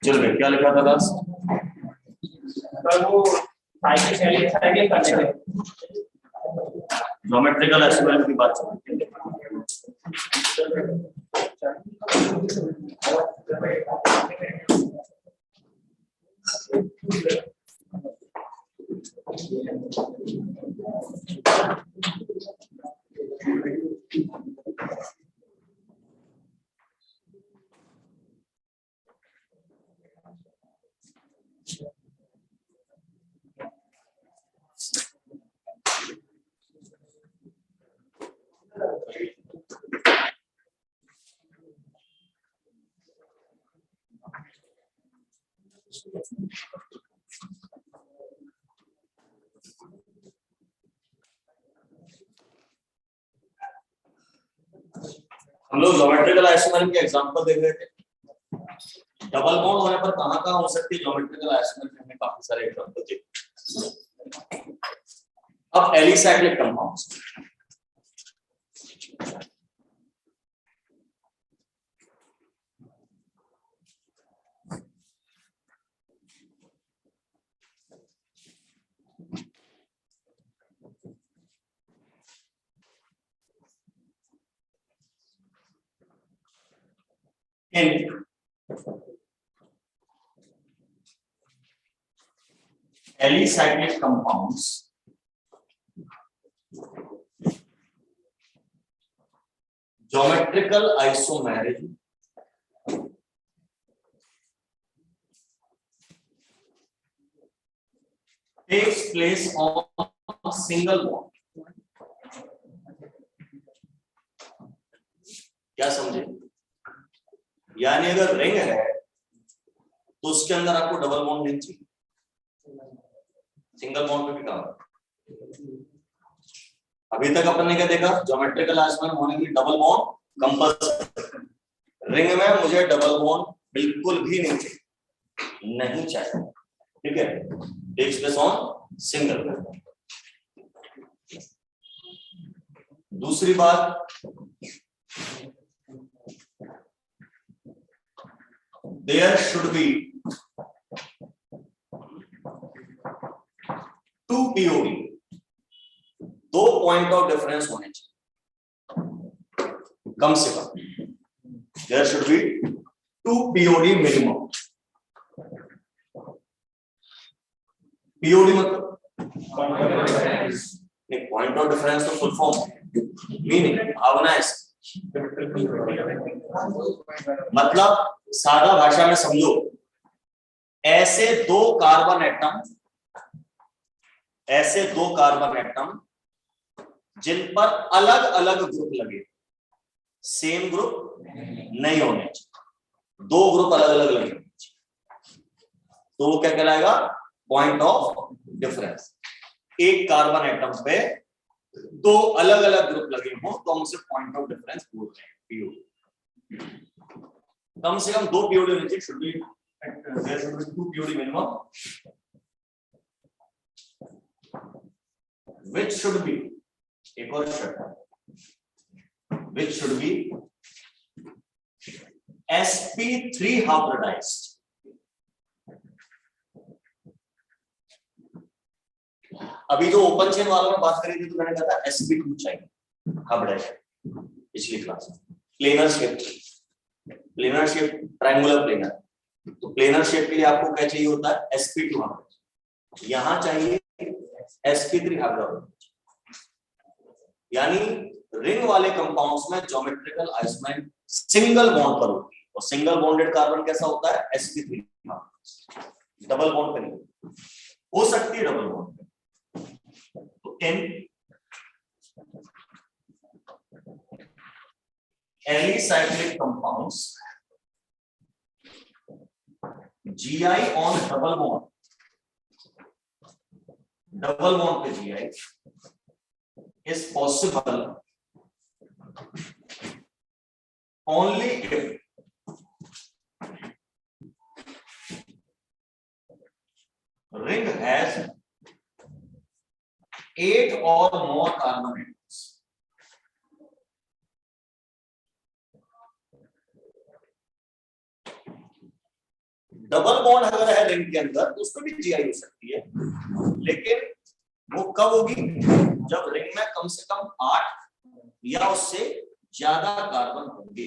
चलो क्या लिखा था लास्ट? वो साइकिल करने ज्योमेट्रिकल एस्टिमेट की बात चल रही हम लोग ज्योमेट्रिकल आइसोमेरिक के एग्जांपल देख रहे थे। डबल बॉन्ड होने पर कहां हो सकती है ज्योमेट्रिकल आइसोमेरिक में? हमने काफी सारे एग्जांपल देखे। अब alicyclic compounds, alicyclic compounds geometrical isomerism takes place on a single bond। क्या समझे? यानी अगर रिंग है तो उसके अंदर आपको डबल बॉन्ड नहीं चाहिए, सिंगल बॉन्ड पे भी काम। अभी तक अपन ने क्या देखा? ज्योमेट्रिकल आइसोमेरिक होने की डबल बॉन्ड कंपल्सरी। रिंग में मुझे डबल बॉन्ड बिल्कुल भी नहीं चाहिए, ठीक है? Takes place on single bond. दूसरी बात, there should be two POD, दो पॉइंट ऑफ डिफरेंस होने चाहिए कम से कम। There should be two POD minimum. POD मतलब पॉइंट ऑफ डिफरेंस तो फुल फॉर्म मीनिंग भावना है, मतलब सादा भाषा में समझो, ऐसे दो कार्बन एटम जिन पर अलग अलग ग्रुप लगे, सेम ग्रुप नहीं होने चाहिए, दो ग्रुप अलग अलग लगे होने चाहिए, तो वो क्या कहलाएगा? Point of difference. एक कार्बन एटम पे दो अलग अलग ग्रुप लगे हो तो हम उसे पॉइंट ऑफ डिफरेंस बोल रहे हैं, पीओडी। कम से कम दो पीओडी होने चाहिए, should be there should be two POD minimum, which should be, एक और शर्त, which should B sp3 hybridized। अभी जो ओपन चेन वालों में बात करी थी तो मैंने कहा था sp2 चाहिए हाइब्रिडाइजेशन पिछली क्लास में। प्लेनर शेप ट्रायंगुलर प्लेनर, तो प्लेनर शेप के लिए आपको क्या चाहिए होता है? sp2 hybridisation. यहां चाहिए sp3 हाइब्रिडाइजेशन। यानी रिंग वाले कंपाउंड्स में ज्योमेट्रिकल आइसोमेरिक सिंगल बॉन्ड पर होती है, और सिंगल बॉन्डेड कार्बन कैसा होता है? sp3। डबल बॉन्ड पे नहीं हो सकती है, डबल बॉन्ड पे। तो alicyclic compounds Gi on double bond पे Gi is possible only if ring has 8 or more carbon atoms. Double bond अगर है रिंग के अंदर तो उसमें भी जीआई हो सकती है, लेकिन वो कब होगी जब रिंग में कम से कम 8 या उससे ज्यादा कार्बन होंगे।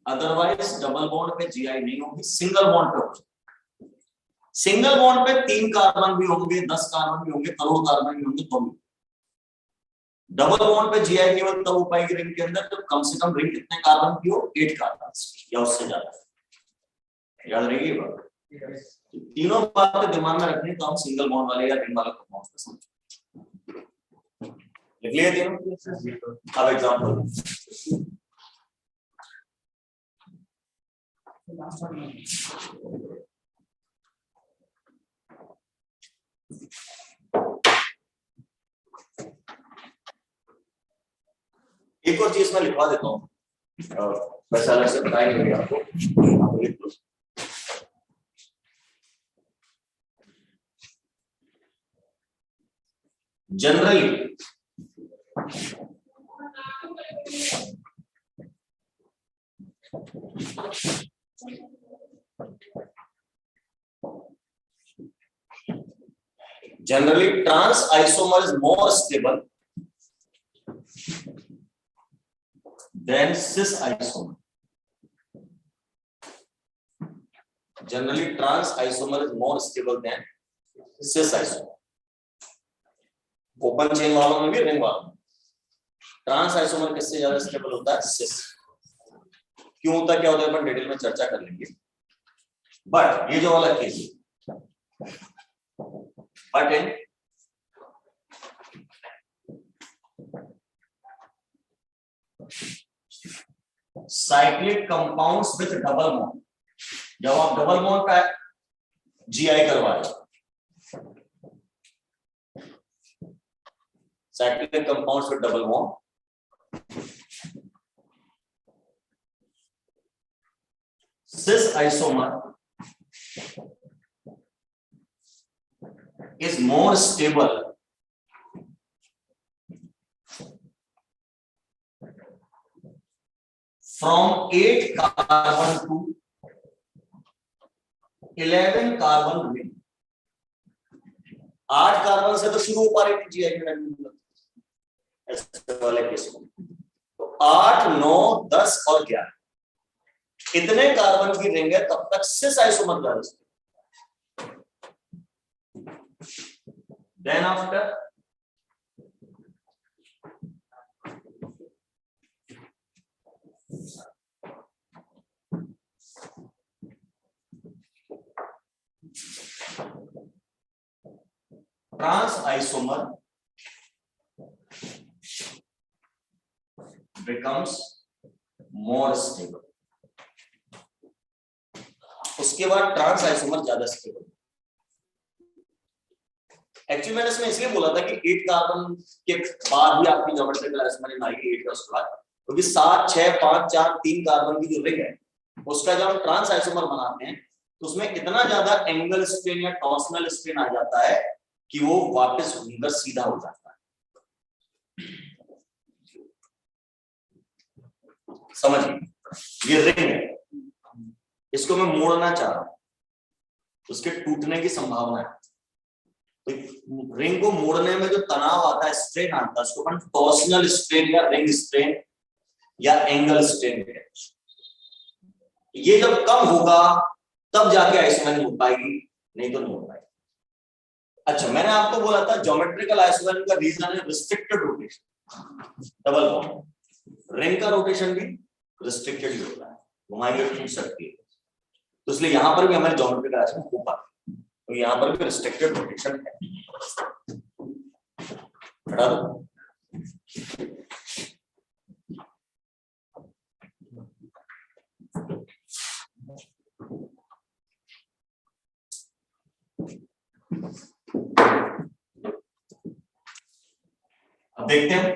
अदरवाइज डबल बॉन्ड पे जीआई नहीं होगी, सिंगल बॉन्ड पे होगी। सिंगल बॉन्ड पे 3 कार्बन भी होंगे, 10 कार्बन भी होंगे, करोड़ कार्बन भी होंगे तो भी। डबल बॉन्ड पे जीआई केवल तब हो पाएगी रिंग के अंदर जब कम से कम रिंग कितने कार्बन की हो, 8 कार्बन या उससे ज्यादा। याद रहेगी ये बात। तीनों बातें दिमाग में रखनी तो हम सिंगल बॉन्ड वाले या रिंग वाले कंपाउंड्स को समझेंगे। लिख लिए तीनों। अब एग्जांपल एक और चीज मैं लिखवा देता हूँ, वैसे अलग से बताएंगे आपको, आप लिख लो। Generally trans isomer is more stable than cis isomer. Generally, trans isomer is more stable than cis isomer. Open chain वालों में भी रिंग वालों में ट्रांस आइसोमर किससे ज्यादा स्टेबल होता है? सिस। क्यों होता है, क्या होता है, अपन डिटेल में चर्चा कर लेंगे। बट ये जो वाला case, but in cyclic compounds with double bond, जब आप डबल बॉन्ड का जीआई करवा रहे हो, cyclic compounds with double bond, cis isomer is more stable from 8 carbon to 11 carbon ring। 8 carbon से तो शुरू हो पा रही थी जीआई में वाले केस में, तो 8, 9, 10 और 11 इतने कार्बन की रिंग है, तब तक सिस आइसोमर का then after trans isomer becomes more stable। उसके बाद ट्रांस आइसोमर ज्यादा स्टेबल। एक्चुअली मैंने इसमें इसलिए बोला था कि 8 कार्बन के बाद ही आपकी ज्योमेट्रिकल आइसोमर आएगी 8 का उसके बाद, क्योंकि 7, 6, 5, 4, 3 कार्बन की जो रिंग है उसका जब हम ट्रांस आइसोमर बनाते हैं तो उसमें इतना ज्यादा एंगल स्ट्रेन या टॉर्सनल स्ट्रेन आ जाता है कि वो वापस घूमकर सीधा हो जाता है। समझिए, ये रिंग है, इसको मैं मोड़ना चाह रहा हूं, उसके टूटने की संभावना है। तो रिंग को मोड़ने में जो तनाव आता है, स्ट्रेन आता है, उसको अपन टॉर्सनल स्ट्रेन या रिंग स्ट्रेन या एंगल स्ट्रेन कहते हैं। ये जब कम होगा तब जाके आइसोमेरिक हो पाएगी, नहीं तो नहीं हो पाएगी। अच्छा, मैंने आपको बोला था ज्योमेट्रिकल आइसोमेरिक का रीजन है restricted rotation, double bond. Ring का रोटेशन भी रिस्ट्रिक्टेड ही होता है, घुमाएंगे तो सकती है, तो इसलिए यहां पर भी हमारे ज्योमेट्रिकल आइसोमेरिक हो पाता है, तो यहां पर भी रिस्ट्रिक्टेड रोटेशन है। हटा दो। अब अब देखते हैं,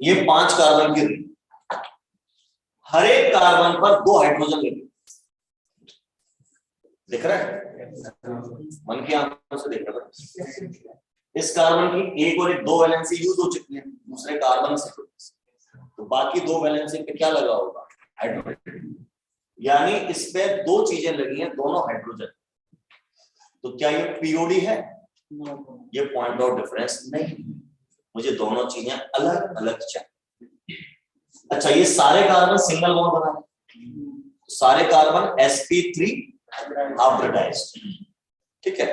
ये 5 कार्बन की रिंग, हर एक कार्बन पर 2 हाइड्रोजन लगे, दिख रहा है, मन की आंखों से देख रहा है। इस कार्बन की एक और एक 2 वैलेंसी यूज हो चुकी है दूसरे कार्बन से, तो बाकी 2 वैलेंसी पे क्या लगा होगा, हाइड्रोजन, यानी इस पे 2 चीजें लगी हैं, दोनों हाइड्रोजन। तो क्या ये पीओडी है? ये पॉइंट ऑफ डिफरेंस नहीं, मुझे दोनों चीजें अलग अलग चाहिए। अच्छा, ये सारे कार्बन सिंगल बॉन्ड बना रहे, सारे कार्बन sp3 हाइब्रिडाइज्ड, ठीक है।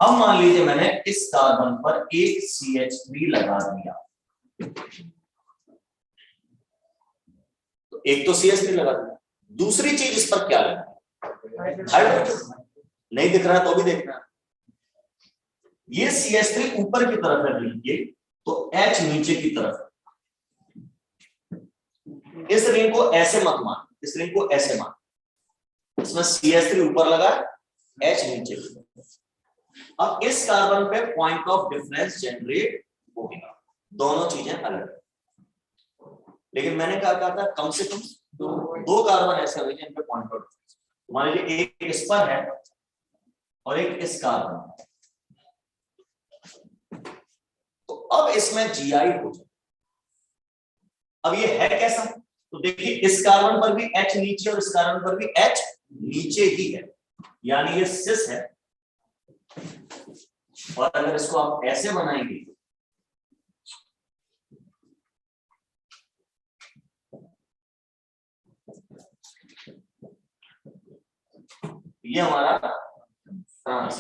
अब मान लीजिए मैंने इस कार्बन पर एक CH3 लगा दिया, तो एक तो CH3 लगा दिया, दूसरी चीज इस पर क्या लगा, हाइड्रोजन। नहीं दिख रहा तो भी देखना, ये CH3 ऊपर की तरफ है रिंग के, तो H नीचे की तरफ है। इस रिंग को ऐसे मत मान, इस रिंग को ऐसे मान, इसमें CH3 ऊपर लगा, H नीचे की तरफ। अब इस कार्बन पे पॉइंट ऑफ डिफरेंस जनरेट होगा, दोनों चीजें अलग, लेकिन मैंने कहा था कम से कम 2 कार्बन ऐसे होंगे जिन पे पॉइंट ऑफ डिफरेंस। मान लीजिए एक इस पर है और एक इस कार्बन, तो अब इसमें GI हो जाए। अब ये है कैसा, तो देखिए इस कार्बन पर भी H नीचे और इस कार्बन पर भी H नीचे ही है, यानी ये सिस है। और अगर इसको आप ऐसे बनाएंगे, ये हमारा ट्रांस,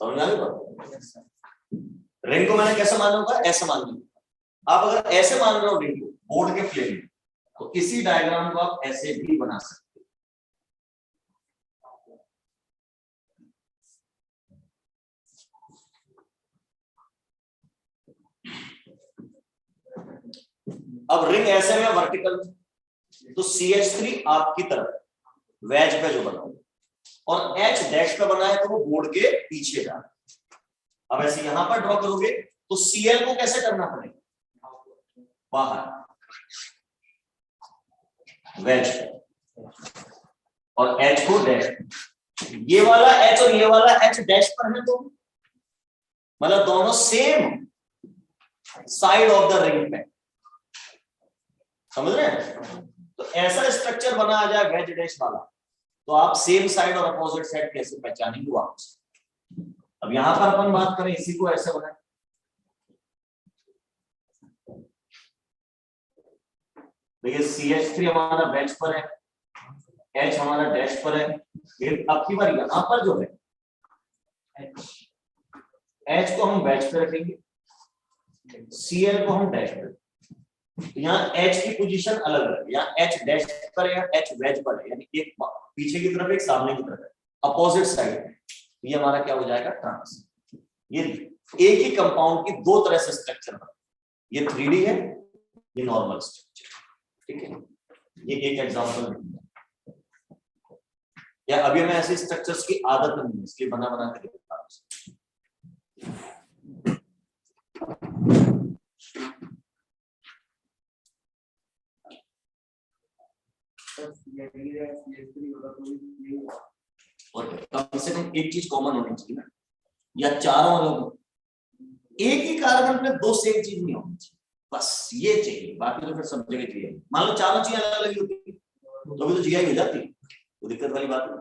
समझ आ गई? रिंग को मैंने कैसे माना होगा, ऐसे मान लूंगा। आप अगर ऐसे मान रहे हो रिंग को बोर्ड के प्लेन में, तो इसी डायग्राम को आप ऐसे भी बना सकते हो। अब रिंग ऐसे में वर्टिकल, तो CH3 आपकी तरफ वेज पे जो बना और H डैश पे बना है, तो वो बोर्ड के पीछे जा रहा है। अब ऐसे यहां पर ड्रॉ करोगे तो Cl को कैसे करना पड़ेगा, बाहर वेज पे, और H को डैश। ये वाला H और ये वाला H डैश पर है, तो मतलब दोनों same side of the ring पे, समझ रहे हैं? तो ऐसा स्ट्रक्चर बना आ जाए वेज डैश वाला, तो आप सेम साइड और अपोजिट साइड कैसे पहचानेंगे वापस। अब यहां पर अपन बात करें, इसी को ऐसे बनाए, देखिए CH3 हमारा वेज पर है, H हमारा डैश पर है, फिर अब की बार यहां पर जो है H को हम वेज पे रखेंगे, Cl को हम डैश पे। यहाँ H की पोजीशन अलग है, यहाँ H डैश पर है, H वेज पर है, यानी एक पीछे की तरफ एक सामने की तरफ है, अपोजिट साइड। ये हमारा क्या हो जाएगा, ट्रांस। ये एक ही कंपाउंड की 2 तरह से स्ट्रक्चर बना, ये 3D है, ये नॉर्मल स्ट्रक्चर, ठीक है। ये एक एग्जांपल, या अभी मैं ऐसे स्ट्रक्चर्स की आदत नहीं है, इसलिए बना बना के दिखा रहा हूं। और कम से कम एक चीज कॉमन होनी चाहिए ना, या चारों लोग एक ही कार्बन पे 2 सेम चीज नहीं होनी चाहिए, बस ये चाहिए, बाकी तो फिर सब जगह चाहिए। मान लो चारों चीजें अलग अलग होती तो भी तो GI हो जाती, वो दिक्कत वाली बात नहीं।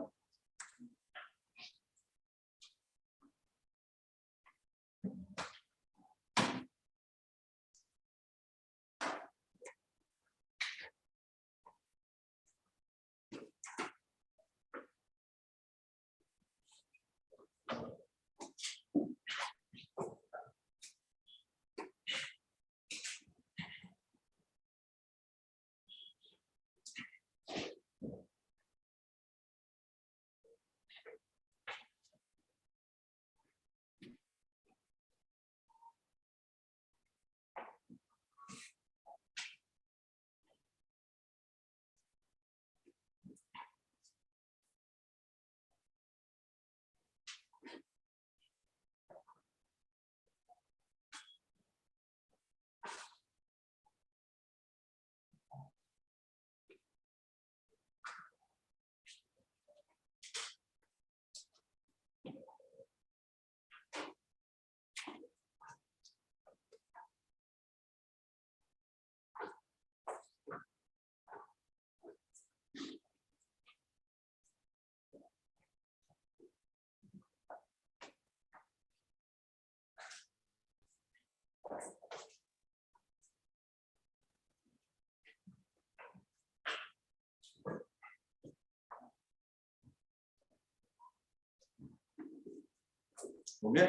हो गया।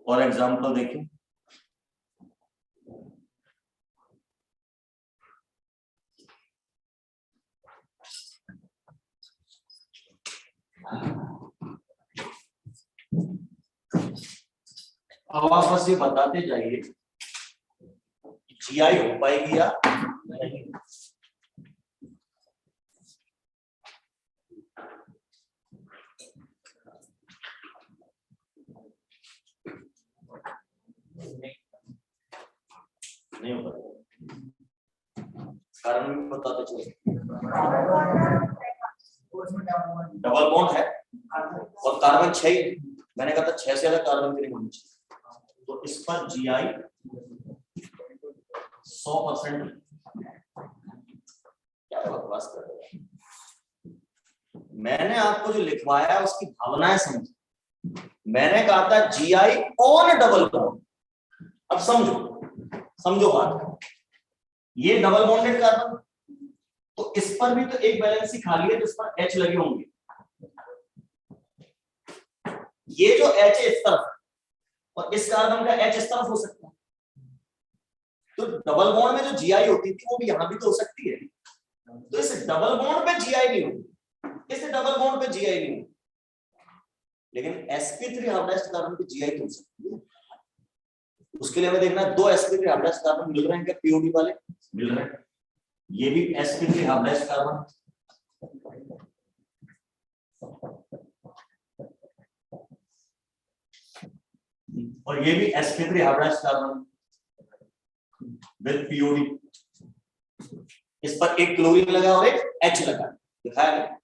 और एग्जाम्पल देखिए, अब आप बस ये बताते जाइए जीआई हो पाएगी या नहीं। नहीं हो पाएगा, कारण भी बताते चलिए। डबल बॉन्ड है और कार्बन 6 ही, मैंने कहा था 6 से अलग कार्बन की नहीं होनी चाहिए, तो इस पर जीआई 100%। क्या बकवास कर रहे हैं, मैंने आपको जो लिखवाया है उसकी भावनाएं समझो। मैंने कहा था जीआई ऑन डबल बॉन्ड। अब समझो बात, ये डबल बॉन्डेड कार्बन, तो इस पर भी तो एक वैलेंसी खाली है जिस पर H लगे होंगे। ये जो H है इस तरफ और इस कार्बन का H इस तरफ हो सकता है, तो डबल बॉन्ड में जो जीआई होती थी वो भी यहां भी तो हो सकती है। तो इस डबल बॉन्ड पे जीआई नहीं होगी, इस डबल बॉन्ड पे जीआई नहीं होगी, लेकिन sp3 हाइब्रिडाइज्ड कार्बन पे जीआई तो हो सकती है। उसके लिए हमें देखना है 2 sp3 हाइब्रिडाइज्ड कार्बन मिल रहे हैं क्या, पीओडी वाले मिल रहे हैं। ये भी sp3 हाइब्रिडाइज्ड कार्बन, और ये भी sp3 hybridised carbon with POD. इस पर एक क्लोरीन लगा और एक H लगा, दिखाया है।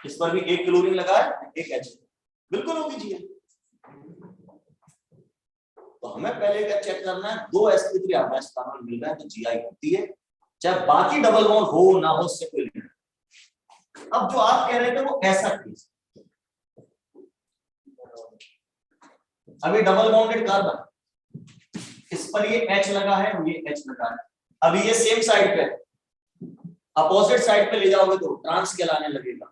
इस पर भी एक क्लोरीन लगा है, एक H, बिल्कुल होगी जीआई। तो हमें पहले क्या चेक करना है, 2 sp3 हाइब्रिडाइज्ड कार्बन मिल रहे हैं तो जीआई होती है, चाहे बाकी डबल बॉन्ड हो ना हो, उससे कोई नहीं। अब जो आप कह रहे थे वो ऐसा केस, अभी डबल बॉन्डेड कार्बन, इस पर ये H लगा है और ये H लगा है, अभी ये सेम साइड पे, अपोजिट साइड पे ले जाओगे तो ट्रांस कहलाने लगेगा।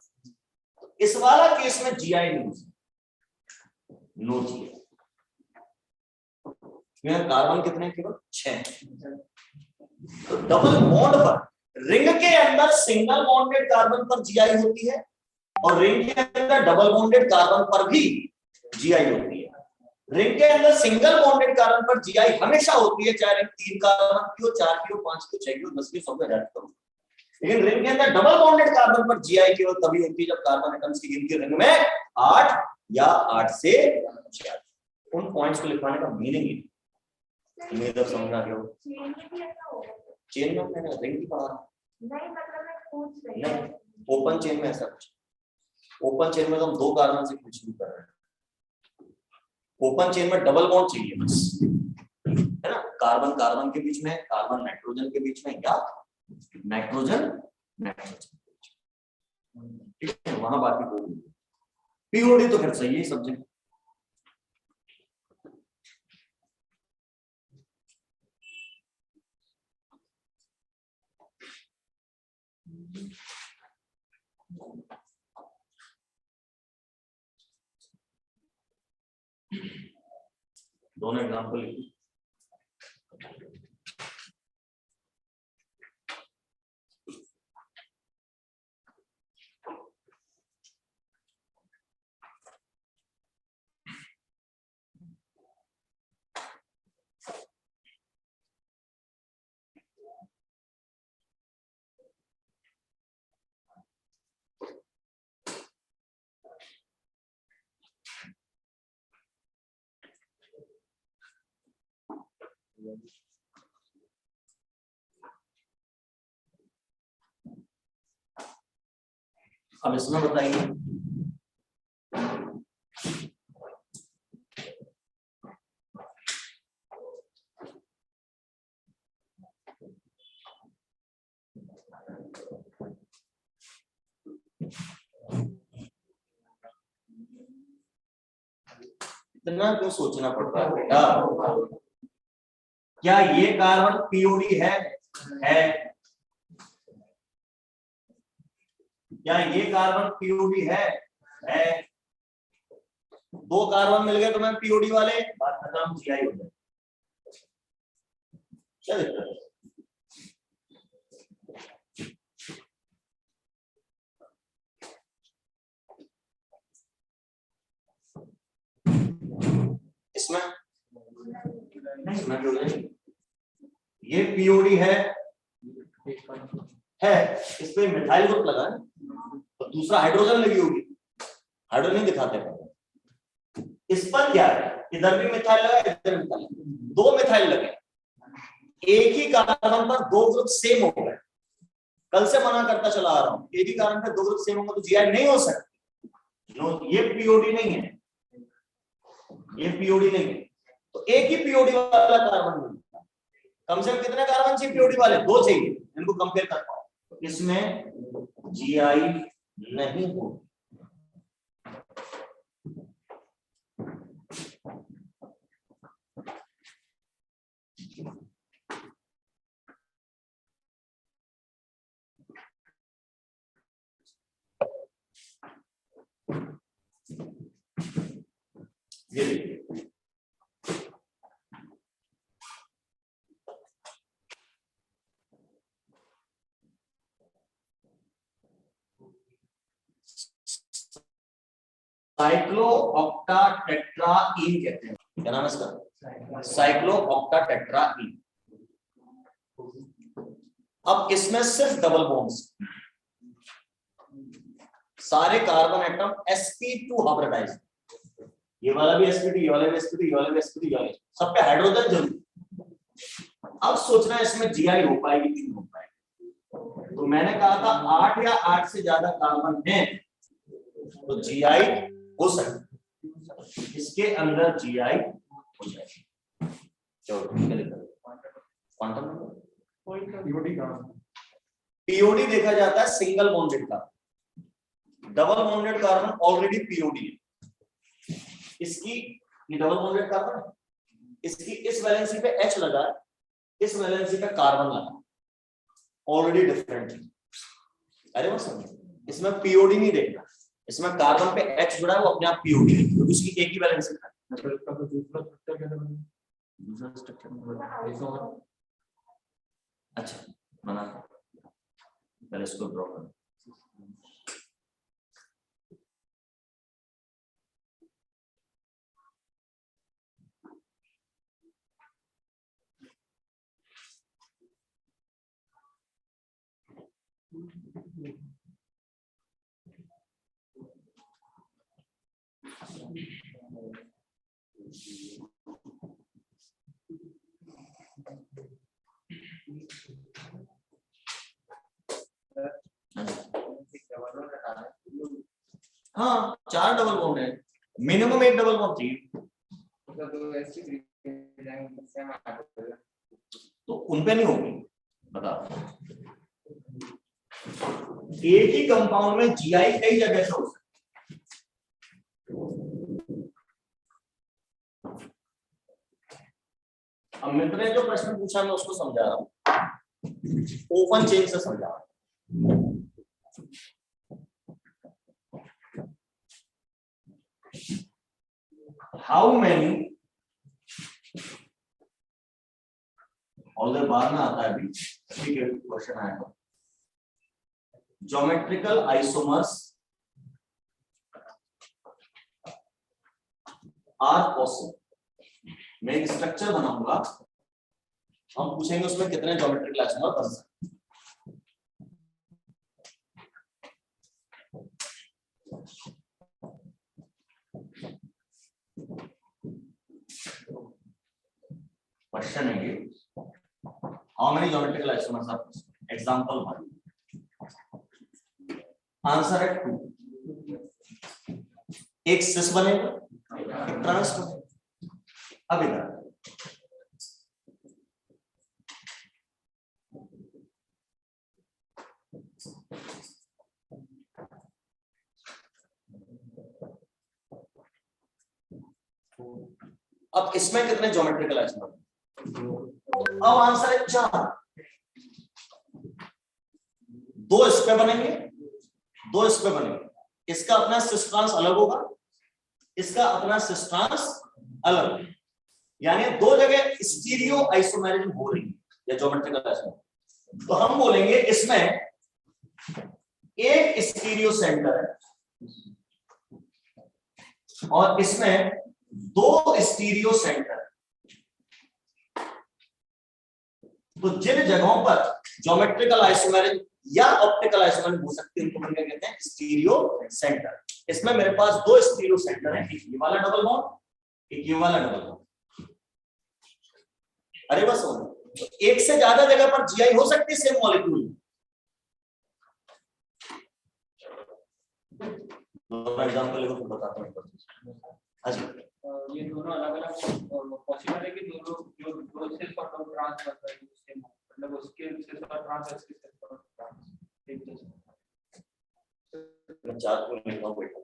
तो इस वाला केस में जीआई नो जीआई। कार्बन कितने, केवल 6। तो डबल बॉन्ड पर रिंग के अंदर सिंगल बॉन्डेड कार्बन पर जीआई होती है और रिंग के अंदर डबल बॉन्डेड कार्बन पर भी जीआई होती है। रिंग के अंदर सिंगल बॉन्डेड कार्बन पर जीआई हमेशा होती है, चाहे रिंग 3 कार्बन की हो, 4 की हो, 5 की हो, 6 की हो, 10 की, 100 की, 1000 की हो। लेकिन रिंग के अंदर डबल बॉन्डेड कार्बन पर जीआई केवल तभी होती है जब कार्बन एटम्स की गिनती रिंग में 8 या 8 से ज्यादा। उन पॉइंट्स को लिखवाने का मीनिंग ही उम्मीद अब समझ आ गया हो। चेन में मैंने रिंग की पढ़ा नहीं, मतलब मैं पूछ रही हूं। नहीं, ओपन चेन में ऐसा कुछ, ओपन चेन में तो हम 2 कार्बन से कुछ भी कर रहे हैं। ओपन चेन में डबल बॉन्ड चाहिए बस, है ना, कार्बन कार्बन के बीच में, कार्बन नाइट्रोजन के बीच में, या नाइट्रोजन नाइट्रोजन, ठीक है, वहां बाकी कोई पीओडी तो फिर सही है सब्जेक्ट। दोनों एग्जांपल लिखिए। अब इसमें बताइए, इतना क्यों सोचना पड़ता है बेटा? क्या ये कार्बन पीओडी है? क्या ये कार्बन पीओडी है? दो कार्बन मिल गए तुम्हें पीओडी वाले, बात खत्म, जीआई हो जाए। क्या दिक्कत है? इसमें ये पीओडी है, इस पे मिथाइल ग्रुप लगा है, तो दूसरा हाइड्रोजन लगी होगी, हाइड्रोजन नहीं दिखाते हैं। इस पर क्या है, इधर भी मिथाइल लगा, इधर मिथाइल, दो मिथाइल लगे, एक ही कार्बन पर दो ग्रुप सेम हो गए। कल से मना करता चला आ रहा हूं, एक ही कार्बन पर दो ग्रुप सेम होंगे तो जीआई नहीं हो सकती। नो, ये पीओडी नहीं है, ये पीओडी नहीं है, तो एक ही पीओडी वाला कार्बन मिलता है। कम से कम कितने कार्बन चाहिए पीओडी वाले? दो चाहिए, इनको कंपेयर कर पाओ। तो इसमें जीआई नहीं होगी। ये देखिए, साइक्लो ऑक्टाटेट्राईन कहते हैं। क्या नाम है इसका? साइक्लो ऑक्टाटेट्राईन। अब इसमें सिर्फ डबल बॉन्ड्स, सारे कार्बन एटम sp2 हाइब्रिडाइज, ये वाला भी sp2, ये वाला भी sp2, ये वाला भी sp2, ये वाला, सब पे हाइड्रोजन जरूर। अब सोचना है इसमें जीआई हो पाएगी कि नहीं हो पाएगी। तो मैंने कहा था 8 या 8 से ज्यादा कार्बन है तो जीआई हो सकती, इसके अंदर जीआई हो जाएगी। चलो क्वांटम नंबर, पीओडी देखा जाता है सिंगल बॉन्डेड का, double bonded carbon already POD है। इसकी ये डबल बॉन्डेड कार्बन है, इसकी इस वैलेंसी पे H लगा है, इस वैलेंसी पे कार्बन लगा, ऑलरेडी डिफरेंट है। अरे वो समझ, इसमें पीओडी नहीं देखना, इसमें कार्बन पे H जुड़ा है, वो अपने आप पीओडी है क्योंकि उसकी एक ही वैलेंसी है। दूसरा स्ट्रक्चर अच्छा बना, पहले इसको ड्रॉ कर। हाँ 4 डबल बॉन्ड है, मिनिमम 1 डबल बॉन्ड चाहिए, तो उन पे नहीं होगी। बता, एक ही कंपाउंड में जीआई कई जगह से हो सकता है। अब मित्र ने जो प्रश्न पूछा मैं उसको समझा रहा हूं, ओपन चेन से समझा रहा हूं। हाउ मैनी, और बाद में आता है अभी, ठीक है क्वेश्चन आएगा, ज्योमेट्रिकल आइसोमर्स आर पॉसिबल। मैं एक स्ट्रक्चर बनाऊंगा, हम पूछेंगे उसमें कितने ज्योमेट्रिकल आइसोमर बन सकते हैं। क्वेश्चन है ये, how many geometrical isomers are possible. Example 1, answer है 2। एक सिस बनेगा, एक ट्रांस बनेगा। अब इधर अब इसमें कितने ज्योमेट्रिकल आइसोमर? अब आंसर है 4। 2 इस पे बनेंगे, 2 इस पे बनेंगे। इसका अपना सिस ट्रांस अलग होगा, इसका अपना सिस्ट्रांस अलग है, यानी दो जगह स्टीरियो आइसोमेरिज्म हो रही है या ज्योमेट्रिकल आइसोमेरिज्म। तो हम बोलेंगे इसमें एक स्टीरियो सेंटर है और इसमें दो स्टीरियो सेंटर है। तो जिन जगहों पर ज्योमेट्रिकल आइसोमेरिज्म या ऑप्टिकल आइसोमेरिज्म हो सकते हैं उनको हम क्या कहते हैं, स्टीरियो सेंटर। इसमें मेरे पास दो स्टीरियो सेंटर है, एक ये वाला डबल बॉन्ड, एक ये वाला डबल बॉन्ड। अरे बस तो एक से ज्यादा जगह पर जीआई हो सकती है सेम मॉलिक्यूल में। एग्जांपल लेकर बताता हूं। अच्छा, ये दोनों अलग-अलग पॉसिबल है कि दोनों जो दो सेल्स और दो ट्रांस कर रहे हैं सेम, मतलब उसके सेल्स और ट्रांस इसके सेल्स और ट्रांस एक जैसे। मैं चार को लिख रहा हूं बेटा,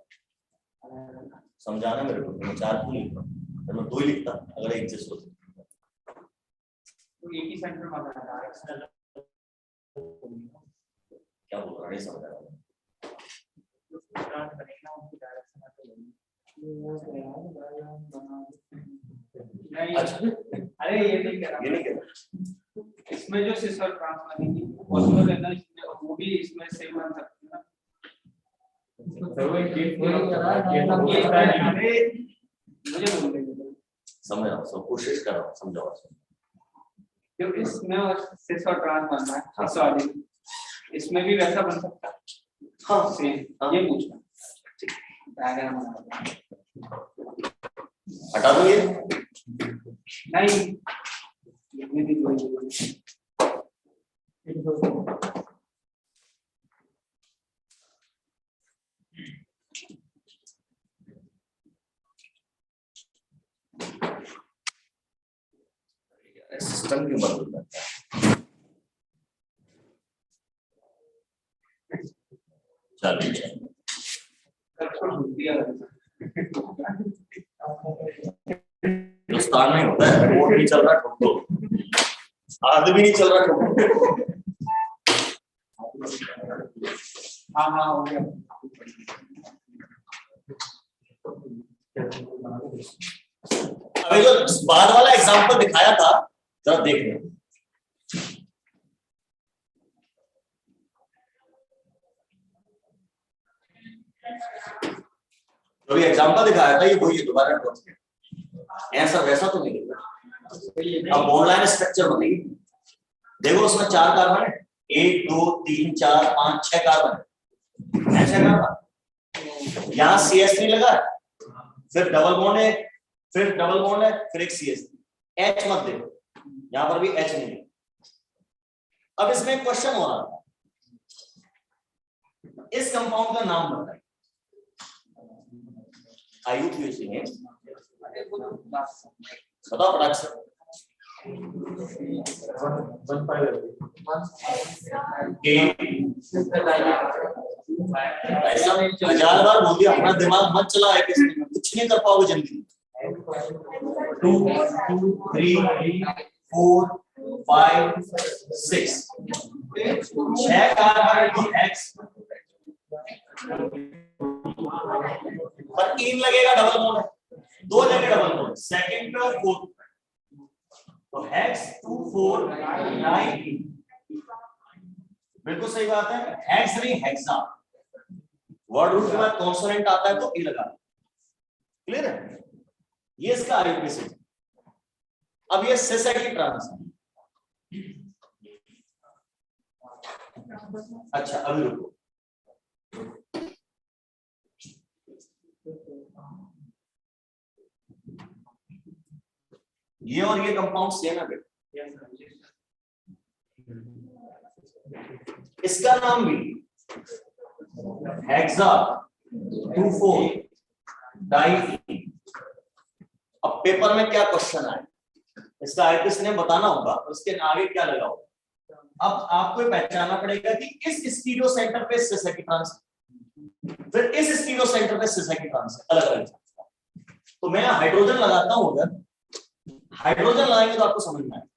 समझाना मेरे को। मैं चार को लिख रहा हूं, मैं दो ही लिखता अगर एक जैसे होते। तो एक ही सेंटर में बना डायरेक्शनल क्या बोल रहा है, समझ रहा हूं। स्टार्ट करेगा उसकी डायरेक्शन तो नहीं। अरे ये नहीं कर रहा, ये नहीं कर रहा। इसमें जो सिस और ट्रांस बनेगी पॉसिबल है ना, इसमें वो भी इसमें सेम बन सकती है ना। मुझे बोलने दो, समझ रहा हूँ, सब कोशिश कर रहा हूँ समझाओ। जो इसमें सिस और ट्रांस बनना है, सॉरी इसमें भी वैसा बन सकता है। हाँ सेम, ये पूछना डायग्राम बना हटा दो ये, नहीं ये भी कोई सिस्टम क्यों बदलता है। चलो हिंदुस्तान में होता है, रिमोट नहीं चल रहा ठोक दो, आदमी नहीं चल रहा ठोक दो। हाँ हाँ हो गया। अभी जो बाद वाला एग्जांपल दिखाया था जरा देख लो। जो भी एग्जांपल दिखाया था ये वही दोबारा ड्रॉ किया, ऐसा वैसा तो नहीं दिख रहा। अब बॉन्ड लाइन स्ट्रक्चर बनेगी, देखो उसमें 4 कार्बन है, 1 2 3 4 5 6 कार्बन है, ऐसा कार्बन। यहाँ CH3 लगा है, फिर डबल बॉन्ड है, फिर डबल बॉन्ड है, फिर एक CH3। H मत देखो, यहाँ पर भी H नहीं है। अब इसमें एक क्वेश्चन हो रहा था, इस कंपाउंड का नाम बताइए। IUPAC है, बताओ फटाक से। ऐसा 1000 बार बोल दिया, अपना दिमाग मत चला है, कुछ नहीं कर पाओगे जिंदगी। 2 2 3 4 5 6 6 कार्बन X पर 3 लगेगा, डबल बॉन्ड है, 2 जगह डबल बॉन्ड, सेकंड पे और फोर्थ पे, तो हेक्स 2 4 9 बिल्कुल सही बात है। हेक्स नहीं हेक्सा, वर्ड रूट के बाद कॉन्सोनेंट आता है तो ई लगा, क्लियर है। ये इसका IUPAC। अब ये सिस है कि ट्रांस है। अच्छा अभी रुको, ये और ये कंपाउंड सेम है बेटा, इसका नाम भी हेक्सा 2,4 डाई। अब पेपर में क्या क्वेश्चन आए, इसका IUPAC ने बताना होगा, उसके आगे क्या लगा होगा। अब आपको पहचानना पड़ेगा कि इस स्टीरियो सेंटर पे सिस है कि ट्रांस, फिर इस स्टीरियो सेंटर पे सिस है कि ट्रांस, अलग अलग। तो मैं हाइड्रोजन लगाता हूं, अगर हाइड्रोजन लगाएंगे तो आपको समझ में आएगा।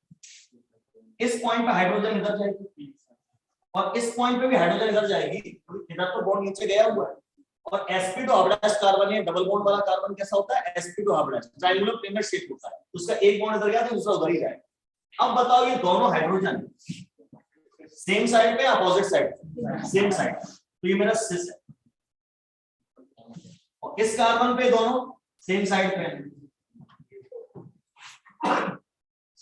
इस पॉइंट पे हाइड्रोजन इधर जाएगी और इस पॉइंट पे भी हाइड्रोजन इधर जाएगी, इधर तो बॉन्ड नीचे गया हुआ है, और sp2 हाइब्रिडाइज्ड कार्बन है, डबल बॉन्ड वाला कार्बन कैसा होता है, sp2 hybridised triangular pyramid shape होता है, उसका एक बॉन्ड इधर गया तो दूसरा उधर ही जाएगा। अब बताओ ये दोनों हाइड्रोजन सेम साइड पे अपोजिट साइड, सेम साइड, तो ये मेरा सिस है। और इस कार्बन पे दोनों सेम साइड पे हैं,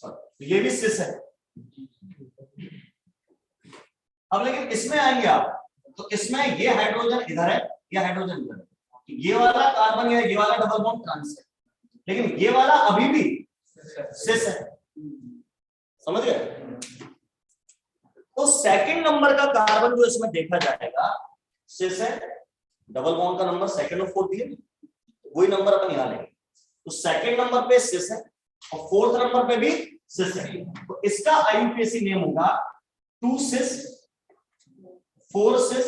तो ये भी सिस है। अब लेकिन इसमें आएंगे आप तो इसमें ये हाइड्रोजन इधर है, ये हाइड्रोजन इधर है, ये वाला कार्बन या ये वाला डबल बॉन्ड ट्रांस है, लेकिन ये वाला अभी भी सिस है, समझ गए। तो सेकंड नंबर का कार्बन जो इसमें देखा जाएगा सिस है, डबल बॉन्ड का नंबर सेकंड और फोर्थ दिए, वही नंबर अपन यहां लेंगे। तो सेकंड नंबर पे सिस है और फोर्थ नंबर पे भी सिस है, तो इसका आईयूपीएसी नेम होगा 2 सिस 4 सिस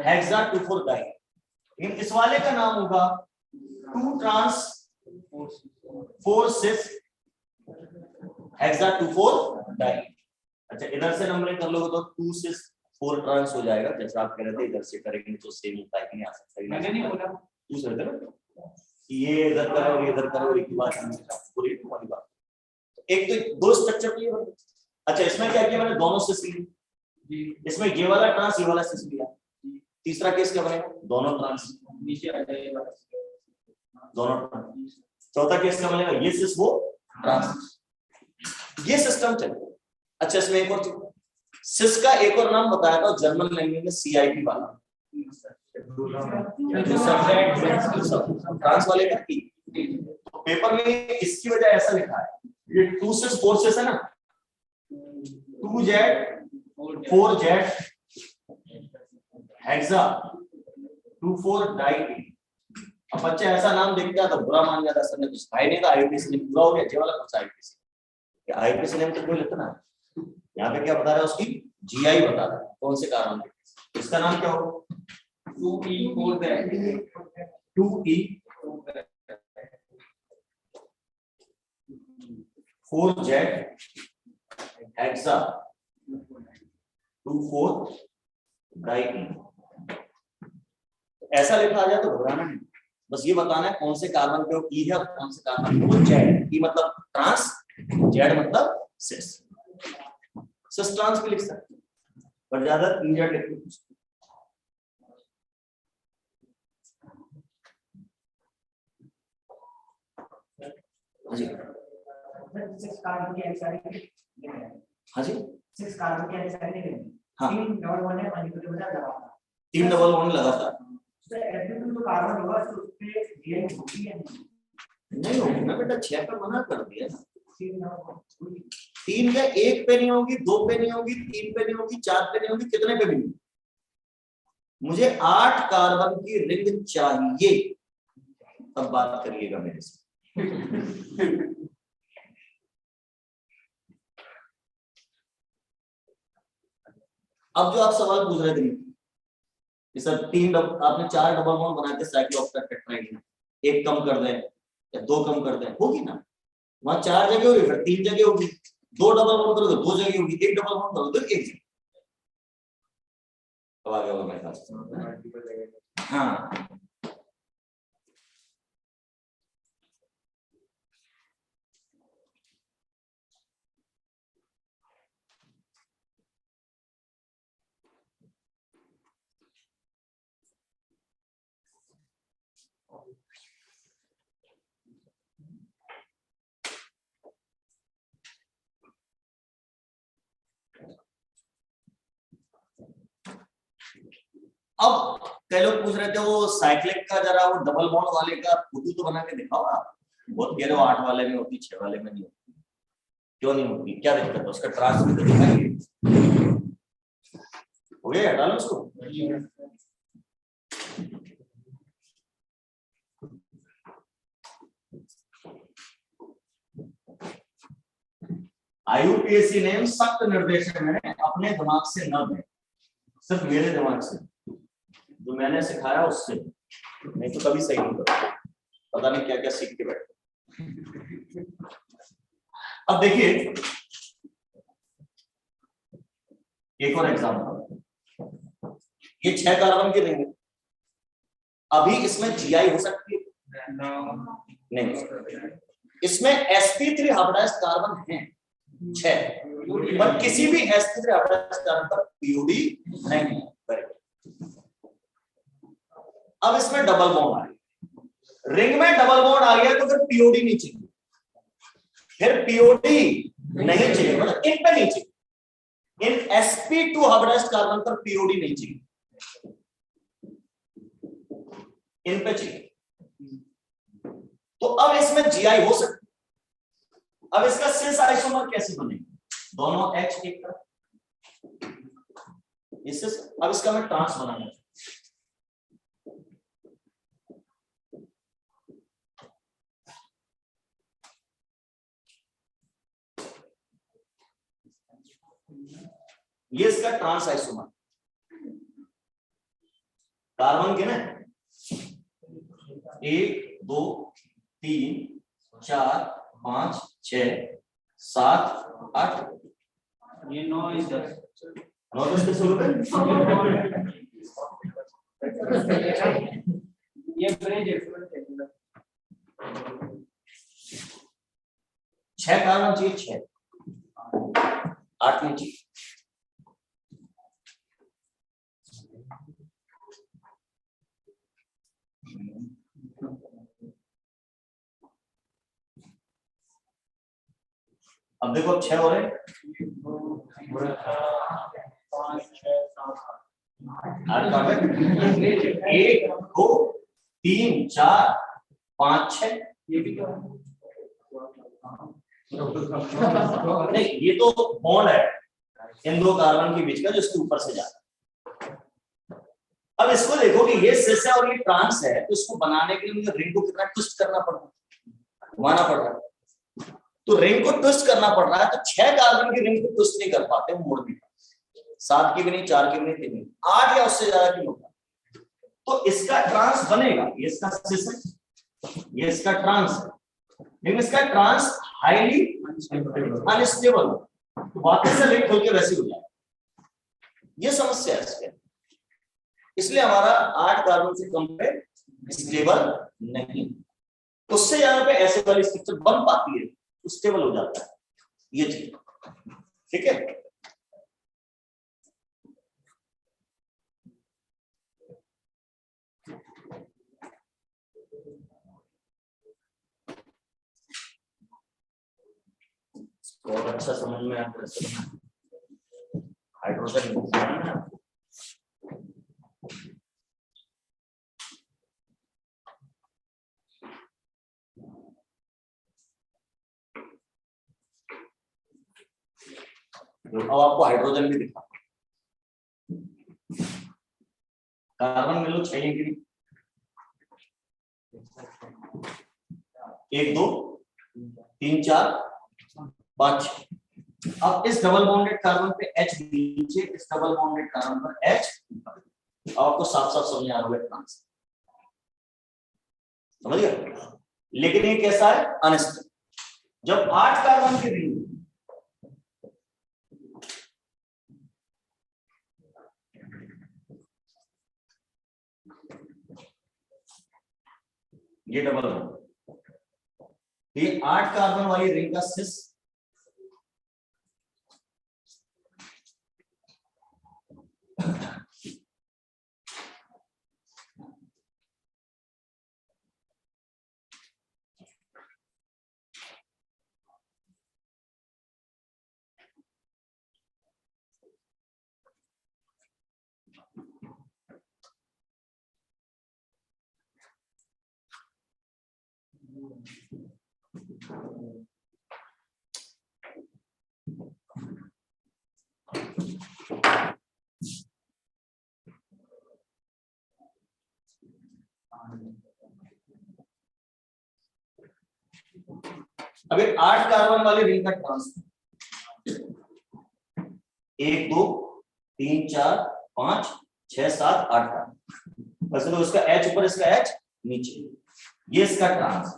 हेक्सा 2,4 डाई। लेकिन इस वाले का नाम होगा 2 ट्रांस 4 सिस हेक्सा 2,4 डाई। अच्छा इधर से नंबरिंग कर लोगे तो 2 सिस 4 ट्रांस हो जाएगा, जैसा आप कह रहे थे इधर से करेंगे तो सेम होता है कि नहीं आ सकता, मैंने नहीं बोला ये इधर करो और इधर करो, एक ही बात पूरी वाली बात। एक तो दो स्ट्रक्चर पे। अच्छा इसमें क्या किया मैंने, दोनों सिस लिए, इसमें ये वाला ट्रांस ये वाला सिस लिया। तीसरा केस क्या बनेगा, दोनों ट्रांस नीचे आ जाएगा, दोनों ट्रांस। चौथा केस क्या बनेगा, ये सिस वो ट्रांस, ये सिस्टम चलेगा। अच्छा इसमें एक और चीज, सिस का एक और नाम बताया था जर्मन लैंग्वेज में CIP वाला, ट्रांस वाले का T। तो पेपर में इसकी वजह ऐसा लिखा है, ये 2 सिस 4 सिस है ना, 2Z 4Z हेक्सा 2,4 डाई। अब बच्चा ऐसा नाम देखता है तो बुरा मान जाता है, सर ने कुछ खाई नहीं था, आईयूपीएसी नेम पूरा हो गया, ये वाला कौन सा आईयूपीएसी, आईयूपीएसी नेम तो कोई लिखना है। यहाँ पे क्या बता रहा है, उसकी GI बता रहा है कौन से कार्बन के, इसका नाम क्या होगा 2E 4Z हेक्सा 2,4 डाई। ऐसा लिखा आ जाए तो घबराना नहीं, बस ये बताना है कौन से कार्बन पे वो E है और कौन से कार्बन पे वो Z है। E मतलब ट्रांस, Z मतलब सिस। सिस ट्रांस भी लिख सकते हैं पर ज्यादा EZ लिख दो। जी कार्बन की एक्साइड हाँ जी 6 कार्बन की एक्साइड हाँ 3 डबल बॉन्ड है, पानी को बता दवा 3 डबल बॉन्ड लगा था, तो Sp2 तो कार्बन होगा तो उस पे GI होती है नहीं होगी ना बेटा, 6 पे मना कर दिया। 3 का 1 पे नहीं होगी, 2 पे नहीं होगी, 3 पे नहीं होगी, 4 पे नहीं होगी, कितने पे भी नहीं। मुझे 8 कार्बन की रिंग चाहिए, तब बात करिएगा मेरे से। अब जो आप सवाल पूछ रहे थे कि सर आपने 4 डबल बॉन्ड बनाए थे साइक्लोऑक्टेट्राहेड्रल, एक कम कर दें या 2 कम कर दें, होगी ना, वहां 4 जगह होगी, फिर 3 जगह होगी, 2 डबल बॉन्ड करोगे 2 जगह होगी, 1 डबल बॉन्ड करोगे तो 1 जगह। अब आगे होगा मेरे ख्याल। हाँ अब कई लोग पूछ रहे थे वो साइक्लिक का जरा वो डबल बॉन्ड वाले का फोटो तो बना के दिखाओ आप, बहुत कह रहे हो 8 वाले में होती 6 वाले में नहीं होती, क्यों नहीं होती, क्या दिक्कत है, उसका ट्रांसमिट दिखाइए, हो गया हटा लो उसको। आईयूपीएसी नेम सख्त निर्देशन है, अपने दिमाग से न दें, सिर्फ मेरे दिमाग से, जो मैंने सिखाया उससे, नहीं तो कभी सही नहीं करता, पता नहीं क्या क्या सीख के बैठे। अब देखिए एक और एग्जांपल, ये 6 कार्बन की रिंग है, अभी इसमें GI हो सकती है? नहीं हो सकती। इसमें sp3 हाइब्रिडाइज्ड कार्बन है 6, पर किसी भी sp3 हाइब्रिडाइज्ड कार्बन पर POD नहीं है। अब इसमें डबल बॉन्ड आ गया, रिंग में डबल बॉन्ड आ गया तो फिर POD नहीं चाहिए, फिर POD नहीं चाहिए, मतलब इन पे नहीं चाहिए, इन sp2 हाइब्रिडाइज्ड कार्बन पर POD नहीं चाहिए, इन पे चाहिए। तो अब इसमें GI हो सकती है। अब इसका सिस आइसोमर कैसे बनेगा? दोनों H एक तरफ, इससे अब इसका मैं ट्रांस बनाना चाहिए। ये इसका ट्रांस आइसोमर, कार्बन के ना 1 2 3 4 5 6 7 8, ये 9 इस 10 9 10 कैसे हो गए? ये ब्रिज है 6 कार्बन चाहिए, 6 8 नहीं चाहिए। अब देखो अब 6 हो रहे, 5 6 7 8 कार्बन 1 2 3 4 5 6, ये भी क्या नहीं ये तो बॉन्ड है इन दो कार्बन के बीच का जो इसके ऊपर से जाता है। अब इसको देखो कि ये सिस है और ये ट्रांस है, तो इसको बनाने के लिए मुझे रिंग को कितना ट्विस्ट करना पड़ रहा है, घुमाना पड़ रहा है। तो रिंग को ट्विस्ट करना पड़ रहा है, तो 6 कार्बन की रिंग को ट्विस्ट नहीं कर पाते, मोड़ नहीं पाते, 7 की भी नहीं, 4 की भी नहीं, 3 की, 8 या उससे ज्यादा की होगा। तो इसका ट्रांस बनेगा, ये इसका सिस है, ये इसका ट्रांस है, लेकिन इसका ट्रांस हाईली अनस्टेबल, तो वापस से रिंग खुल के वैसे हो जाएगा। ये समस्या है इसके, इसलिए हमारा 8 कार्बन से कम पे स्टेबल नहीं, उससे यहाँ पे ऐसे वाली स्ट्रक्चर बन पाती है, स्टेबल हो जाता है ये चीज, ठीक है। और अच्छा समझ में आता है, हाइड्रोजन है। अब आपको हाइड्रोजन भी दिखा, कार्बन मिलो चाहिए कि नहीं, 1 2 3 4 5 6। अब इस डबल बॉन्डेड कार्बन पे H नीचे, इस डबल बॉन्डेड कार्बन पर H ऊपर। अब आपको साफ साफ समझ आ रहा है ट्रांस, समझ गए। लेकिन ये कैसा है? अनस्टेबल। जब 8 कार्बन की रिंग ये डबल बॉन्ड, ये 8 कार्बन वाली रिंग का सिस अगर 8 कार्बन वाली रिंग का ट्रांसफर 1 2 3 4 5 6 7 8 का, वैसे तो इसका H ऊपर, इसका H नीचे, ये इसका ट्रांस,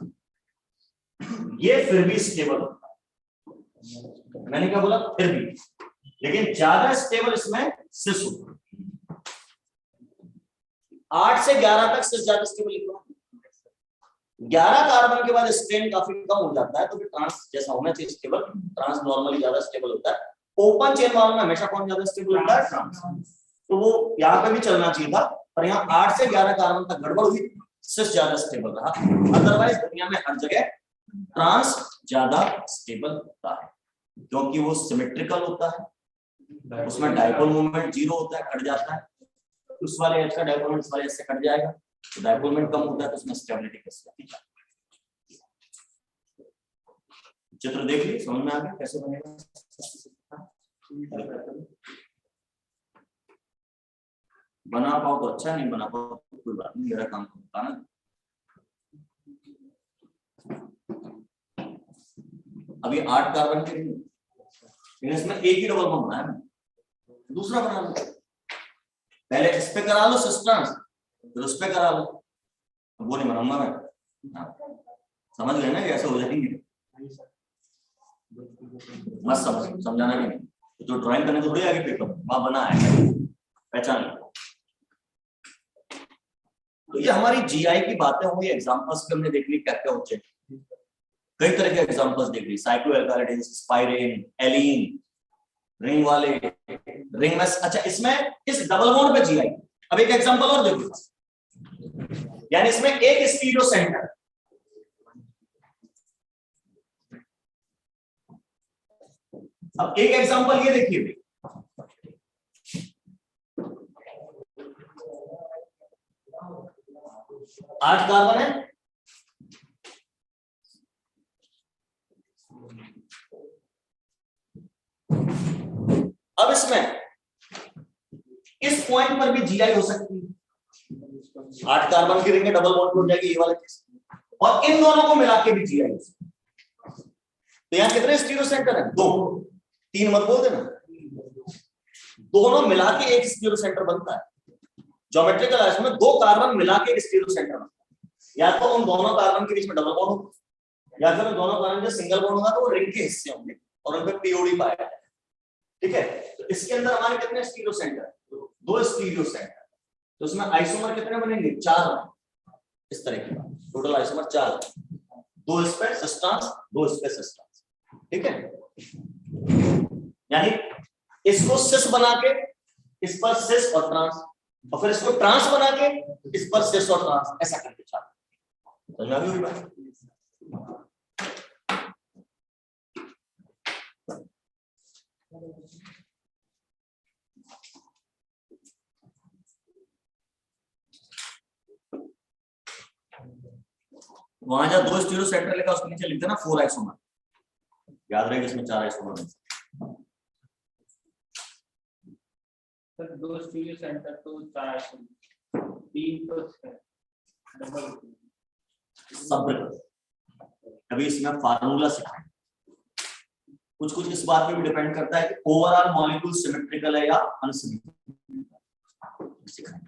ये फिर भी स्टेबल होता है। मैंने क्या बोला? फिर भी, लेकिन ज्यादा स्टेबल इसमें सिस होता है। 8 से 11 तक सिस ज्यादा स्टेबल लिख लो। 11 कार्बन के बाद स्ट्रेन काफी कम हो जाता है, तो फिर ट्रांस जैसा होना चाहिए स्टेबल, ट्रांस नॉर्मली ज्यादा स्टेबल होता है। ओपन चेन वालों में हमेशा कौन ज्यादा स्टेबल होता है? ट्रांस। तो वो यहाँ पे भी चलना चाहिए था, पर यहाँ 8 से 11 कार्बन तक गड़बड़ हुई, सिस ज्यादा स्टेबल रहा। अदरवाइज दुनिया में हर जगह ट्रांस ज्यादा स्टेबल होता है, क्योंकि वो सिमेट्रिकल होता है, उसमें डायपोल मोमेंट 0 होता है, कट जाता है। उस वाले एच का डायपोल मोमेंट इस वाले एच से कट जाएगा, तो डायपोल मोमेंट कम होता है, तो उसमें स्टेबिलिटी कैसे आती है। चित्र देख ली, समझ में आ गया कैसे बनेगा? बना पाओ तो अच्छा, नहीं बना पाओ तो कोई बात नहीं, मेरा काम होता ना। अभी 8 कार्बन के रिंग, इसमें एक ही डबल बॉन्ड बनाया, दूसरा बना लो। पहले इस पे करा लो सिस ट्रांस, फिर उस पे करा लो। वो नहीं बनाऊंगा मैं, समझ गए ना कैसे हो जाएंगे? मत समझाना नहीं, तो ड्राइंग करने थोड़ी आगे पेपर वहां बना है, पहचान लो। तो ये हमारी जीआई की बातें होंगी। एग्जांपल्स भी हमने देख ली क्या क्या होते हैं, कई तरह के एग्जांपल्स देख ली, साइक्लोएल्काइलेटेंस, स्पाइरेन, एलीन, रिंग वाले, रिंग में। अच्छा, इसमें इस डबल बॉन्ड पे जीआई। अब एक एग्जांपल और देखो, यानी इसमें एक स्टीरियो सेंटर, अब एक एग्जांपल ये देखिए, 8 कार्बन है, अब इसमें इस पॉइंट पर भी जीआई हो सकती है। 8 कार्बन की रिंग है, डबल बॉन्ड हो जाएगी ये वाला केस, और इन दोनों को मिला के भी जीआई हो सकती है। तो यहां कितने स्टीरियो सेंटर है? 2, 3 मत बोल देना, दोनों मिला के एक स्टीरियो सेंटर बनता है। ज्योमेट्रिकल आइसोमर में 2 कार्बन मिला के एक स्टीरियो सेंटर बनता है। या तो उन दोनों कार्बन के बीच में डबल बॉन्ड होगा, या फिर दोनों कार्बन जो सिंगल बॉन्ड होगा तो वो रिंग के हिस्से होंगे और उन पे पीओडी पाया है। ठीक है, तो इसके अंदर हमारे कितने स्टीरियो सेंटर है? 2 स्टीरियो सेंटर। तो उसमें आइसोमर कितने बनेंगे? 4, इस तरह की बात। टोटल आइसोमर 4, 2 इस पे सिस ट्रांस, 2 इस पे सिस ट्रांस। ठीक है, यानी इसको सिस बना के इस पर सिस और ट्रांस, और फिर इसको ट्रांस बना के इस पर सिस और ट्रांस, ऐसा करके चलते। समझ आ गई बात? वहां जब 2 स्टीरियो सेंटर लिखा उसके नीचे लिख देना 4 आइसोमर, याद रहेगा इसमें 4 आइसोमर है। सर 2 स्टीरियो सेंटर तो 4 आइसोमर, 3 तो डबल सब। अभी इसमें फार्मूला सिखाएं, कुछ कुछ इस बात पे भी डिपेंड करता है कि ओवरऑल मॉलिक्यूल सिमेट्रिकल है या अनसिमेट्रिकल, सिखाएं।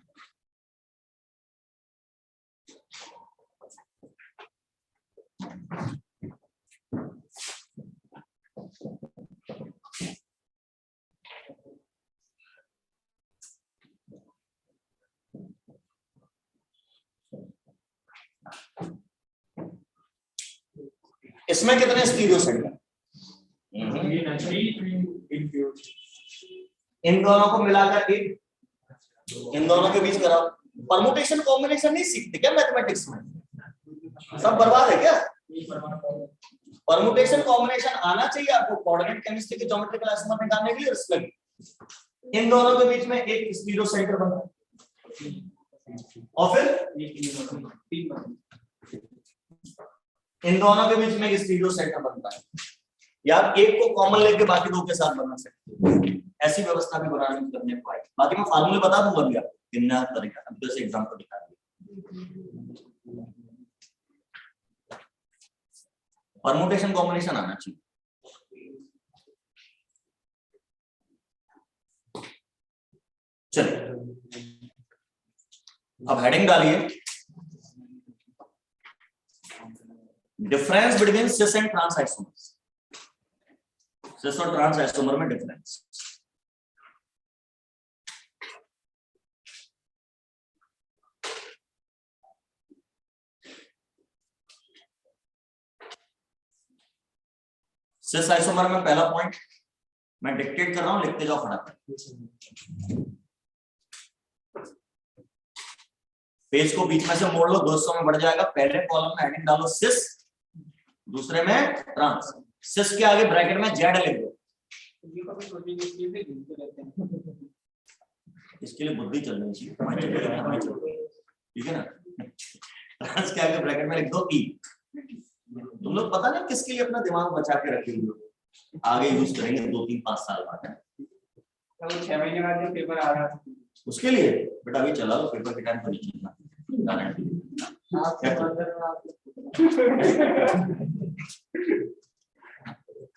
इसमें कितने स्टीरियो सेंटर? इन दोनों को मिलाकर के इन दोनों के बीच कराओ। परमुटेशन कॉम्बिनेशन नहीं सीखते क्या मैथमेटिक्स में? सब बर्बाद है क्या? परमुटेशन कॉम्बिनेशन आना चाहिए आपको कोऑर्डिनेट केमिस्ट्री के ज्योमेट्रिकल आइसोमर निकालने के लिए। इसमें इन दोनों के बीच में एक स्टीरियो सेंटर बनता है और फिर इन दोनों के बीच में एक स्टीरियो सेंटर बनता है, या आप एक को कॉमन लेके बाकी 2 के साथ बना सकते हैं। ऐसी व्यवस्था भी बनाने करने को आई। बाकी मैं फार्मूले बता दूंगा अभी आपको कितना तरीका, अभी जैसे एग्जांपल दिखा दिया। परमुटेशन कॉम्बिनेशन आना चाहिए। चलिए अब हेडिंग डालिए, difference between cis and trans isomers. Cis और ट्रांस आइसोमर में डिफरेंस। सिस आइसोमर में पहला पॉइंट मैं डिक्टेट कर रहा हूं, लिखते जाओ फटाफट। पेज को बीच में से मोड़ लो, 200 में बढ़ जाएगा। पहले कॉलम में हेडिंग डालो सिस, दूसरे में ट्रांस। सिस के आगे ब्रैकेट में जेड लिख दो। इसके लिए बुद्धि चलनी चाहिए, ठीक है ना। ट्रांस के आगे ब्रैकेट में लिख दो ई। तुम लोग पता नहीं किसके लिए अपना दिमाग बचा के रखेंगे, आगे यूज करेंगे 2-3-5 साल बाद। 6 महीने बाद जो पेपर आ रहा है उसके लिए बेटा अभी चला लो, पेपर के टाइम पर नहीं चलना।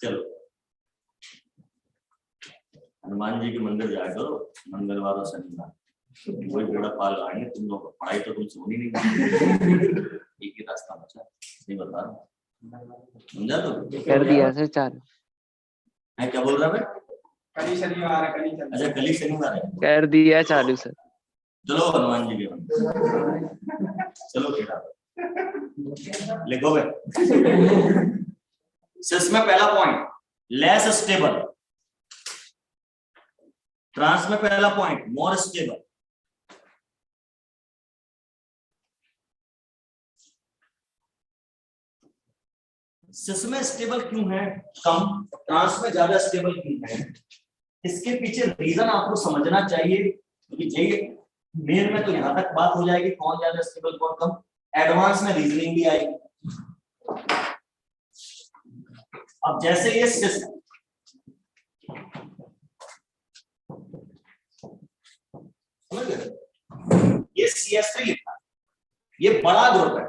चलो हनुमान जी के मंदिर जाया करो मंगलवार और शनिवार, वही बेड़ा पाल आएंगे तुम लोग। पढ़ाई तो तुम सोनी नहीं एक ही रास्ता बचा, नहीं बता रहा, समझा? तो कर दिया सर चालू। है क्या बोल रहा है? कल शनिवार है, कल अच्छा कल शनिवार है, कर दिया चालू सर। चलो हनुमान जी के मंदिर चलो बेटा लिखोगे। सिस में पहला पॉइंट लेस स्टेबल, ट्रांस में पहला पॉइंट मोर स्टेबल। सिस में स्टेबल क्यों है कम, ट्रांस में ज्यादा स्टेबल क्यों है? इसके पीछे रीजन आपको समझना चाहिए, क्योंकि ये मेन में तो यहां तक बात हो जाएगी कौन ज्यादा स्टेबल कौन कम, एडवांस में रीजनिंग भी आएगी। अब जैसे ये सिस समझ गए, ये CS3 लिखा, ये बड़ा ग्रुप है,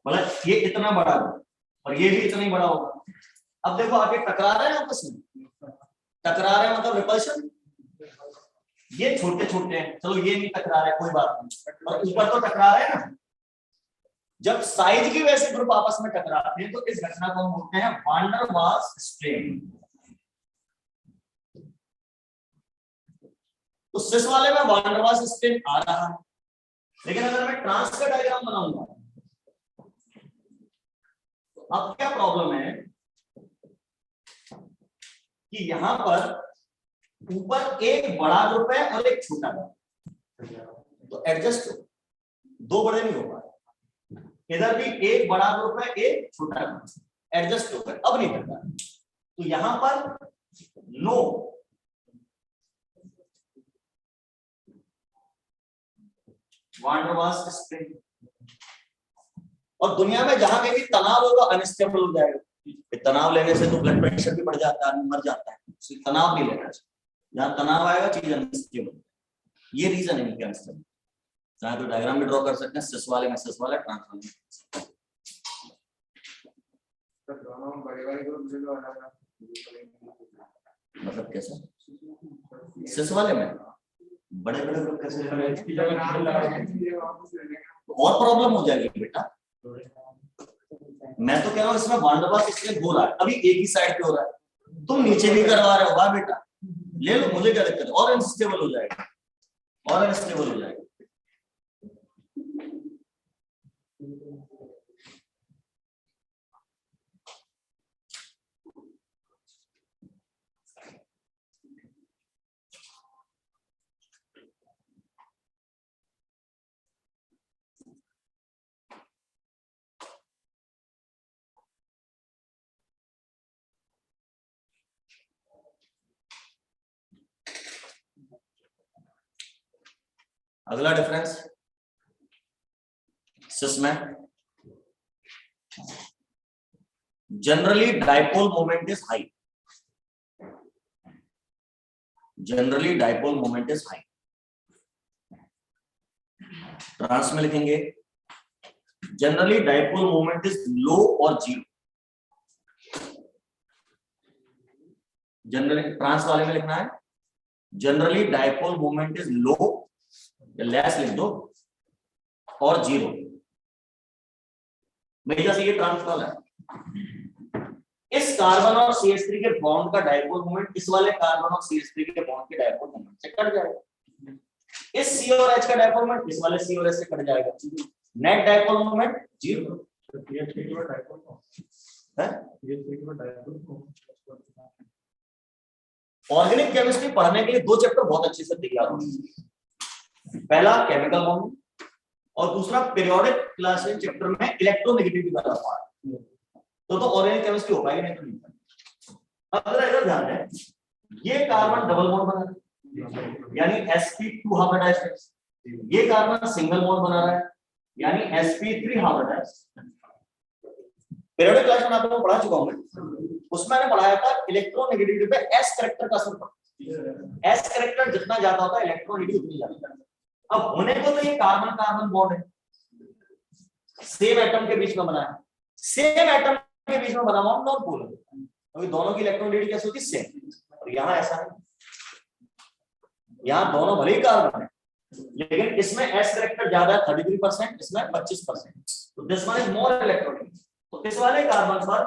मतलब ये इतना बड़ा ग्रुप और ये भी इतना ही बड़ा होगा। अब देखो आगे टकरा रहे हैं आपस में, टकरा रहे हैं मतलब रिपल्शन। ये छोटे छोटे हैं, चलो ये नहीं टकरा रहे कोई बात नहीं, और ऊपर तो टकरा रहे हैं ना। जब साइज की वजह से ग्रुप आपस में टकराते हैं तो इस घटना को हम बोलते हैं वान डर वाल्स स्ट्रेन। तो सिस वाले में वान डर वाल्स स्ट्रेन आ रहा है, लेकिन अगर मैं ट्रांस का डायग्राम बनाऊंगा तो अब क्या प्रॉब्लम है कि यहां पर ऊपर एक बड़ा ग्रुप है और एक छोटा ग्रुप, तो एडजस्ट हो, दो बड़े नहीं हो पा रहे। इधर भी एक बड़ा ग्रुप है एक छोटा ग्रुप, एडजस्ट हो गए, अब नहीं करता। तो यहां पर नो वान डर वाल्स स्ट्रेन। और दुनिया में जहां कहीं भी तनाव होगा अनस्टेबल हो जाएगा। तनाव लेने से तो ब्लड प्रेशर भी बढ़ जाता है, आदमी मर जाता है, तनाव नहीं लेना चाहिए। जहां तनाव आएगा चीज अनस्टेबल, ये रीजन है इनके अनस्टेबल। चाहे तो डायग्राम भी ड्रॉ कर सकते हैं, सिस वाले में सिस वाला, ट्रांस वाले में। मतलब कैसे सिस वाले में बड़े बड़े ग्रुप कैसे, और प्रॉब्लम हो जाएगी बेटा। मैं तो कह रहा हूँ इसमें वान डर वाल्स इसलिए हो रहा है, अभी एक ही साइड पे हो रहा है, तुम नीचे भी करवा रहे हो, वाह बेटा ले लो, मुझे क्या दिक्कत है। और अनस्टेबल हो जाएगा, और अनस्टेबल हो जाएगा। अगला डिफरेंस सिस में generally dipole moment is high, generally dipole moment is high. Trans में लिखेंगे generally dipole moment is low और जीरो। जनरली ट्रांस वाले में लिखना है generally dipole moment is low, less लिख दो, और जीरो। भैया से ये ट्रांस वाला है, इस कार्बन और CH3 के बॉन्ड का डाइपोल मोमेंट इस वाले कार्बन और CH3 के बॉन्ड के डाइपोल मोमेंट से कट जाएगा। इस C और H का डाइपोल मोमेंट इस वाले C और H से कट जाएगा, net dipole moment zero. Organic chemistry पढ़ने के लिए 2 चैप्टर बहुत अच्छे से तैयार होंगे। पहला केमिकल बॉन्डिंग और दूसरा पीरियोडिक क्लास चैप्टर में इलेक्ट्रोनेगेटिविटी वाला पार्ट। तो ऑर्गेनिक केमिस्ट्री हो पाएगी नहीं तो नहीं। अब जरा इधर ध्यान दें, ये कार्बन डबल बॉन्ड बना रहा है यानी sp2 हाइब्रिडाइज्ड, ये कार्बन सिंगल बॉन्ड बना रहा है यानी sp3 हाइब्रिडाइज्ड। पीरियोडिक क्लास में आपको पढ़ा चुका हूं मैं, उसमें मैंने पढ़ाया था इलेक्ट्रोनेगेटिविटी पे s कैरेक्टर का असर पड़ता है। s कैरेक्टर जितना ज्यादा होता है इलेक्ट्रोनेगेटिव उतनी ज्यादा। अब होने को तो ये कार्बन कार्बन बॉन्ड है, सेम एटम के बीच में बना है, सेम एटम के बीच में बना हुआ नॉन पोलर, अभी दोनों की इलेक्ट्रोनेगेटिविटी कैसे होती है सेम। और यहाँ ऐसा है, यहाँ दोनों भले ही कार्बन है लेकिन इसमें s कैरेक्टर ज्यादा है 33%, इसमें 25%, तो this one is more electronegative. तो इस वाले कार्बन पर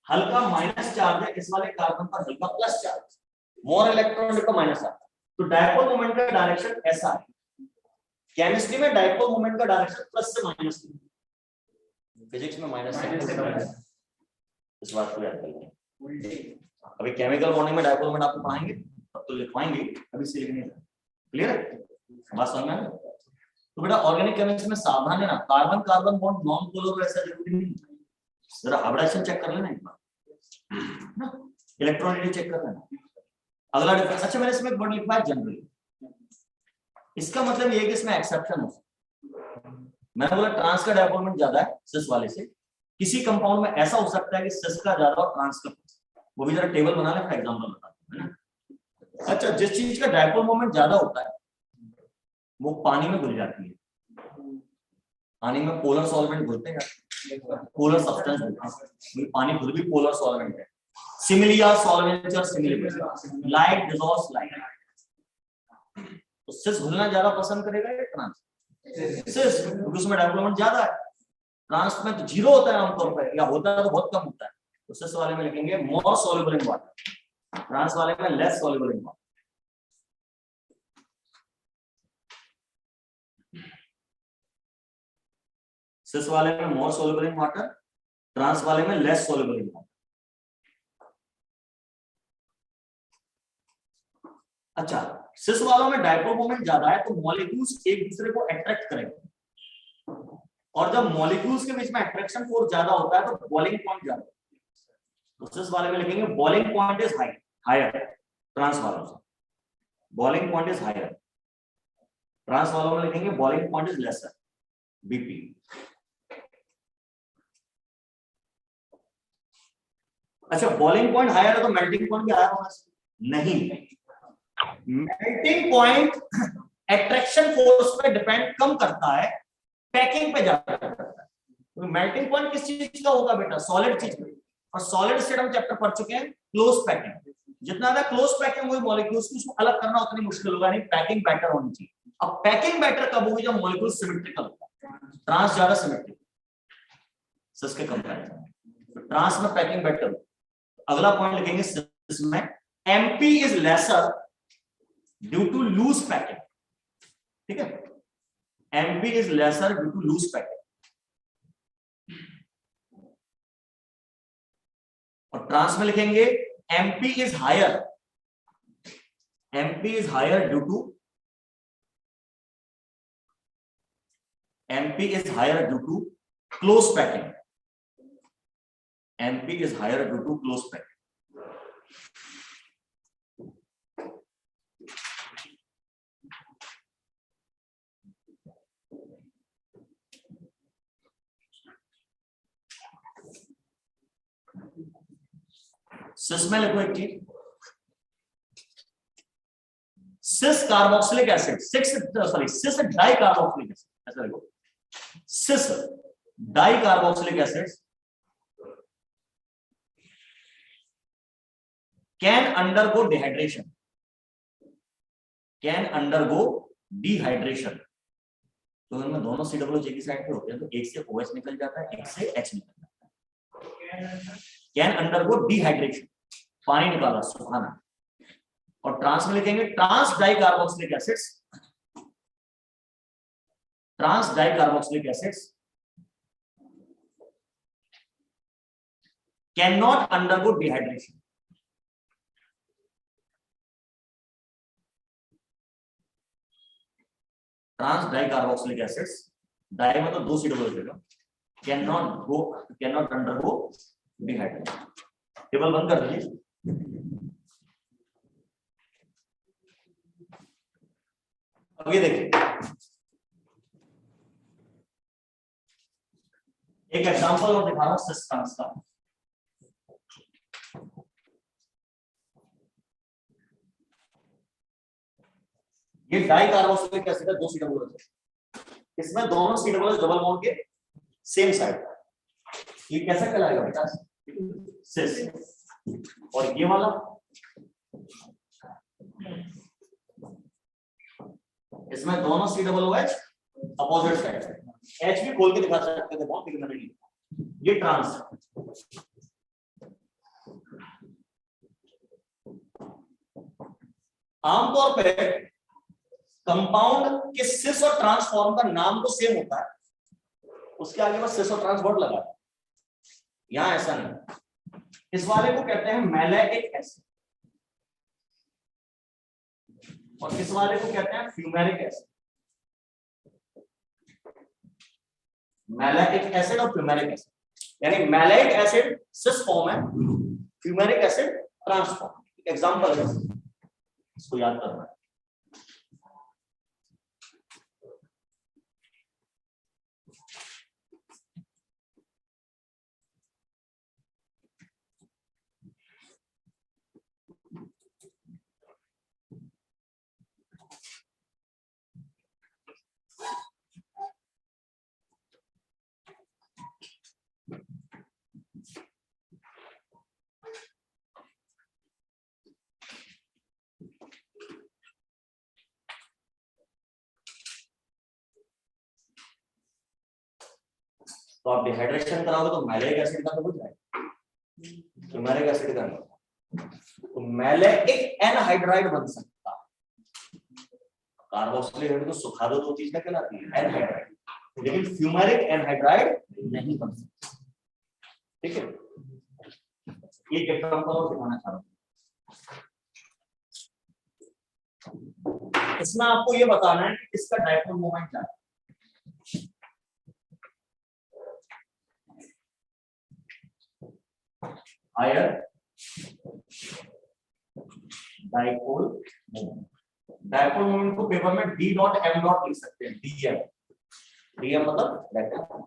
हल्का माइनस चार्ज है, इस वाले कार्बन पर हल्का प्लस चार्ज, मोर इलेक्ट्रोनेगेटिव का माइनस आता है। तो डायपोल मोमेंट का डायरेक्शन ऐसा है। केमिस्ट्री में डायपोल मोमेंट का डायरेक्शन प्लस से माइनस, फिजिक्स में माइनस से, इस बात को याद करिए। अभी केमिकल बॉन्डिंग में डायपोल मोमेंट आपको पढ़ाएंगे तब तो लिखवाएंगे, अभी से लिखने का क्लियर है, बात समझ में आ गई। तो बेटा ऑर्गेनिक केमिस्ट्री में सावधान है ना, carbon carbon bond non polar ऐसा जरूरी नहीं, जरा हाइब्रिडाइजेशन चेक कर लेना एक बार ना, इलेक्ट्रॉनिक चेक कर लेना। अगला डिफरेंस, अच्छा मैंने इसमें एक वर्ड लिखा है जनरली, इसका मतलब ये है कि इसमें एक्सेप्शन हो सकता है। मैंने बोला ट्रांस का डायपोल मोमेंट ज्यादा है सिस वाले से, किसी कंपाउंड में ऐसा हो सकता है कि सिस का ज्यादा और ट्रांस का, वो भी जरा टेबल बना ले, फॉर एग्जांपल बता दूं है ना। अच्छा, जिस चीज का डायपोल मोमेंट ज्यादा होता है वो पानी में घुल जाती है, पानी में पोलर सॉल्वेंट घुलते हैं, पोलर सब्सटेंस घुलते हैं, पानी खुद भी पोलर सॉल्वेंट है। सिमिली या सॉल्वेंट और सिमिली, लाइट डिसॉल्व्स लाइट, तो सिस घुलना ज्यादा पसंद करेगा या ट्रांस? सिस, क्योंकि उसमें डायपोल मोमेंट ज्यादा है। ट्रांस में तो जीरो होता है आमतौर पर, या होता है तो बहुत कम होता है, तो सिस वाले में लिखेंगे मोर सॉल्युबल इन वाटर, ट्रांस वाले में लेस सॉल्युबल इन वाटर। सिस वाले में मोर सॉल्युबल इन वाटर, ट्रांस वाले में लेस सॉल्युबल इन वाटर। अच्छा, सिस वालों में डायपोल मोमेंट ज्यादा है तो मॉलिक्यूल्स एक दूसरे को अट्रैक्ट करेंगे, और जब मॉलिक्यूल्स के बीच में अट्रैक्शन फोर्स ज्यादा होता है तो बॉइलिंग पॉइंट ज्यादा, तो सिस वाले में लिखेंगे boiling point is higher, trans वालों से boiling point is higher, trans वालों में लिखेंगे boiling point is lesser, BP. अच्छा, बॉइलिंग पॉइंट हायर है तो मेल्टिंग पॉइंट भी हायर होगा? नहीं, मेल्टिंग पॉइंट अट्रैक्शन फोर्स पे डिपेंड कम करता है, पैकिंग पे ज्यादा करता है। तो मेल्टिंग पॉइंट किस चीज का होगा बेटा? सॉलिड चीज का। और सॉलिड से हम चैप्टर पढ़ चुके हैं क्लोज पैकिंग, जितना ज्यादा क्लोज पैकिंग हुई मॉलिक्यूल्स की, उसको अलग करना उतनी मुश्किल होगा नहीं, पैकिंग बेटर होनी चाहिए। अब पैकिंग बेटर कब होगी? जब मॉलिक्यूल सिमेट्रिकल होगा, ट्रांस ज्यादा सिमेट्रिक सिस के कंपैरिजन, ट्रांस में पैकिंग बेटर। अगला पॉइंट लिखेंगे सिस में MP is lesser due to loose packing, ठीक है, MP is lesser due to loose packing. और ट्रांस में लिखेंगे MP is higher, MP is higher due to, MP is higher due to close packing, MP is higher due to close packing. Cis में लिखो एक चीज, सिस carboxylic acid, cis dicarboxylic acid, ऐसा लिखो, cis dicarboxylic acid can undergo dehydration, can undergo dehydration. तो इनमें दोनों COOH की साइड पे होते हैं, तो एक से OH निकल जाता है, एक से H निकल जाता है। कैन अंडरगो डिहाइड्रेशन, पानी निकाला, सुखाना। और ट्रांस में लिखेंगे trans dicarboxylic acids, trans dicarboxylic acids cannot undergo dehydration. Trans dicarboxylic acids, di मतलब 2 C डबल हो, cannot undergo dehydration. Table बंद कर दीजिए। अब ये देखिए, एक एग्जांपल और दिखा रहा हूं सिस ट्रांस का। ये डाई कार्बोक्सिलिक एसिड है, 2 C डबल है, इसमें दोनों C डबल बॉन्ड के सेम साइड, ये कैसा कहलाएगा बेटा? सिस। और ये वाला इसमें दोनों C double OH opposite side है। H भी खोल के दिखा सकते थे बहुत, लेकिन मैंने नहीं। ये ट्रांस है। आमतौर पे कंपाउंड के सिस और ट्रांस फॉर्म का नाम तो सेम होता है, उसके आगे बस सिस और ट्रांस वर्ड लगा है। यहां ऐसा नहीं। इस वाले को कहते हैं मैलेइक एसिड और इस वाले को कहते हैं फ्यूमेरिक एसिड। मैलेइक एसिड और फ्यूमेरिक एसिड, यानी मैलेइक एसिड सिस फॉर्म है, fumaric acid trans form. Example है, इसको याद करना है। तो आप डिहाइड्रेशन कराओगे तो मैलेइक एसिड का तो हो जाएगा, फ्यूमेरिक एसिड का नहीं। तो मैलेइक एनहाइड्राइड बन सकता है। कार्बोक्सिलिक एसिड को सुखा दो तो चीज क्या कहलाती है? एनहाइड्राइड। लेकिन फ्यूमेरिक एनहाइड्राइड नहीं बन सकता। ठीक है, ये एग्जांपल और दिखाना चाह रहा हूं। इसमें आपको ये बताना है कि इसका डायपोल मोमेंट क्या है। Higher dipole moment. Dipole moment को पेपर में डी डॉट एम डॉट लिख सकते हैं, डीएम। डीएम मतलब डायपोल।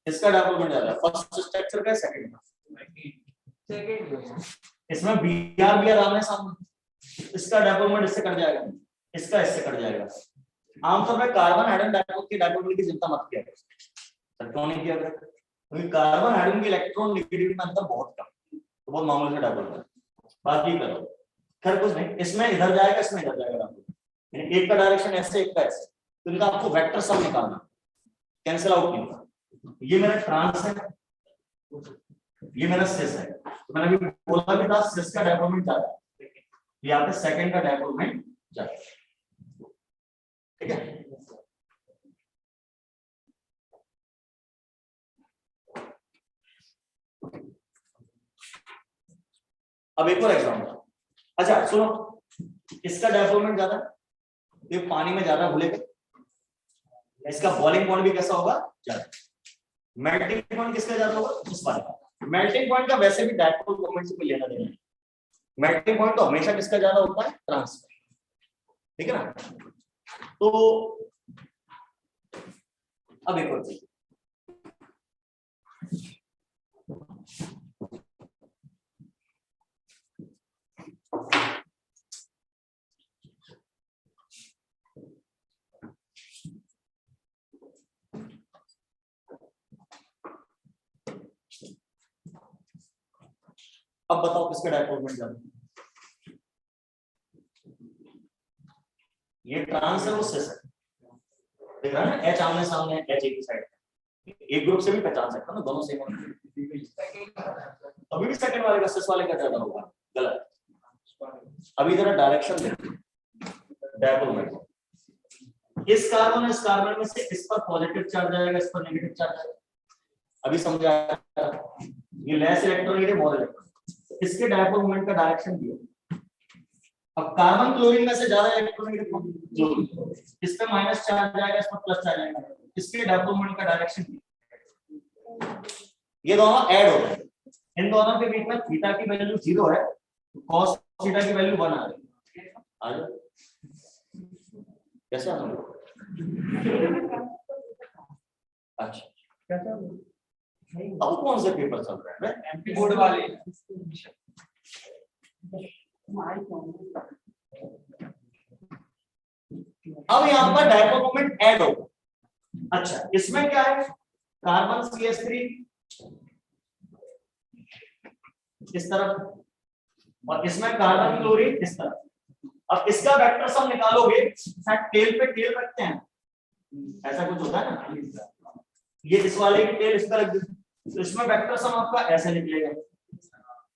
इसका डेवलपमेंट ज्यादा है, फर्स्ट स्ट्रक्चर का, सेकंड का। इसमें बीआर बीआर आमने सामने, इसका डेवलपमेंट इससे कट जाएगा, इसका इससे कट जाएगा। आमतौर पर कार्बन हाइड्रोजन डायपोल की डायपोल की चिंता मत किया करो, क्यों नहीं किया करो? क्योंकि कार्बन हाइड्रोजन की इलेक्ट्रॉन नेगेटिविटी में अंतर बहुत कम, तो बहुत मामूली सा डायपोल है। बाकी करो, खैर कुछ नहीं। इसमें इधर जाएगा, इसमें इधर जाएगा डायपोल, यानी एक का डायरेक्शन ऐसे, एक का ऐसे, तो इनका आपको वेक्टर सम निकालना, कैंसिल आउट नहीं होगा। ये मेरा ट्रांस है, ये मेरा सिस है। तो मैंने अभी बोला भी था सिस का डेवलपमेंट ज्यादा है, यहाँ पे सेकंड का डेवलपमेंट ज्यादा है। ठीक है, अब एक और एग्जांपल। अच्छा सुनो, इसका डेवलपमेंट ज्यादा है, ये पानी में ज्यादा घुलेगा, इसका बॉइलिंग पॉइंट भी कैसा होगा? ज्यादा। मेल्टिंग पॉइंट किसका ज्यादा होगा? उस वाले का। मेल्टिंग पॉइंट का वैसे भी डायपोल मोमेंट से कोई लेना देना नहीं। मेल्टिंग पॉइंट तो हमेशा किसका ज्यादा होता है? ट्रांस। ठीक है ना? तो अब एक और चीज, अब बताओ किसका डायपोल मोमेंट ज्यादा? ये ट्रांस है, वो सिस है। देख रहा है ना, H आमने सामने है, H एक ही साइड, एक ग्रुप से भी पहचान सकता हूँ ना, दोनों सेम है। अभी भी सेकंड वाले का सिस वाले का ज्यादा होगा, गलत। अभी जरा डायरेक्शन देखिए, डायपोल में इस कार्बन में से इस पर पॉजिटिव चार्ज आएगा, इस पर नेगेटिव चार्ज आएगा। अभी समझा, ये लेस इलेक्ट्रॉन, ये मोर इलेक्ट्रॉन, इसके डायपोल मोमेंट का डायरेक्शन दिया। अब कार्बन क्लोरीन में से ज्यादा इलेक्ट्रॉन जो इस पे माइनस चार्ज आएगा, इस पर प्लस चार्ज आएगा, इसके डायपोल मोमेंट का डायरेक्शन दिया। ये दोनों ऐड हो गए, इन दोनों के बीच में थीटा की वैल्यू 0 है, cos थीटा की वैल्यू 1 आ रही है। आ जाओ, कैसे आ रहा? अच्छा, अब कौन से पेपर चल रहे हैं? एमपी बोर्ड वाले। अब यहाँ पर डायपोल मोमेंट ऐड होगा। अच्छा, इसमें क्या है, कार्बन CH3 इस तरफ और इसमें कार्बन क्लोरीन इस तरफ। अब इसका वेक्टर सम निकालोगे, शायद टेल पे टेल रखते हैं, ऐसा कुछ होता है ना, ये इस वाले की टेल इस तरफ, तो इसमें वेक्टर सम आपका ऐसे निकलेगा।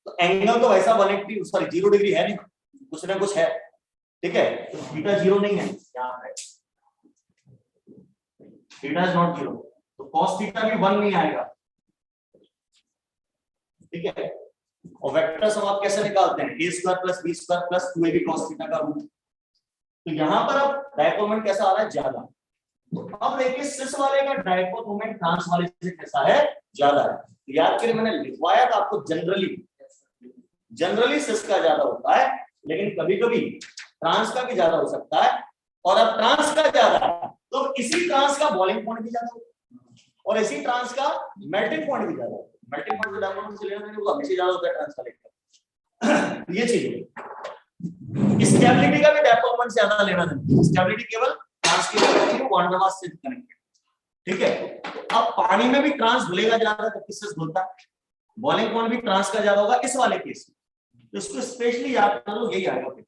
तो एंगल तो वैसा 180 सॉरी 0 डिग्री है नहीं, कुछ ना कुछ है, ठीक है, तो थीटा 0 नहीं है, यहाँ पे थीटा इज नॉट 0, तो cos थीटा भी 1 नहीं आएगा, ठीक है। और वेक्टर सम आप कैसे निकालते हैं, a square plus b square plus 2ab cos theta का रूट। तो यहाँ पर अब डायपोल मोमेंट कैसा आ रहा है, ज्यादा। तो अब देखिए सिस वाले का डायपोल मोमेंट ट्रांस वाले से कैसा है, ज्यादा है। तो याद करिए, मैंने लिखवाया था आपको, जनरली सिस का ज्यादा होता है, लेकिन कभी कभी ट्रांस का भी ज्यादा हो सकता है। और अब ट्रांस का ज्यादा है तो इसी ट्रांस का बॉइलिंग पॉइंट भी ज्यादा होगा और इसी ट्रांस का मेल्टिंग पॉइंट भी ज्यादा होगा। मेल्टिंग पॉइंट तो डायपोल से लेना नहीं, वो हमेशा ज्यादा होता है ट्रांस का लेकर। ये चीज है, स्टेबिलिटी का भी डायपोल मोमेंट ज्यादा लेना नहीं, स्टेबिलिटी केवल ट्रांस की होती है, वान डेर वाल्स से कनेक्टेड, ठीक है। अब पानी में भी ट्रांस घुलेगा ज्यादा तो किससे घुलता है, बॉइलिंग पॉइंट भी ट्रांस का ज्यादा होगा इस वाले केस में। तो इसको स्पेशली याद करो, यही आएगा फिर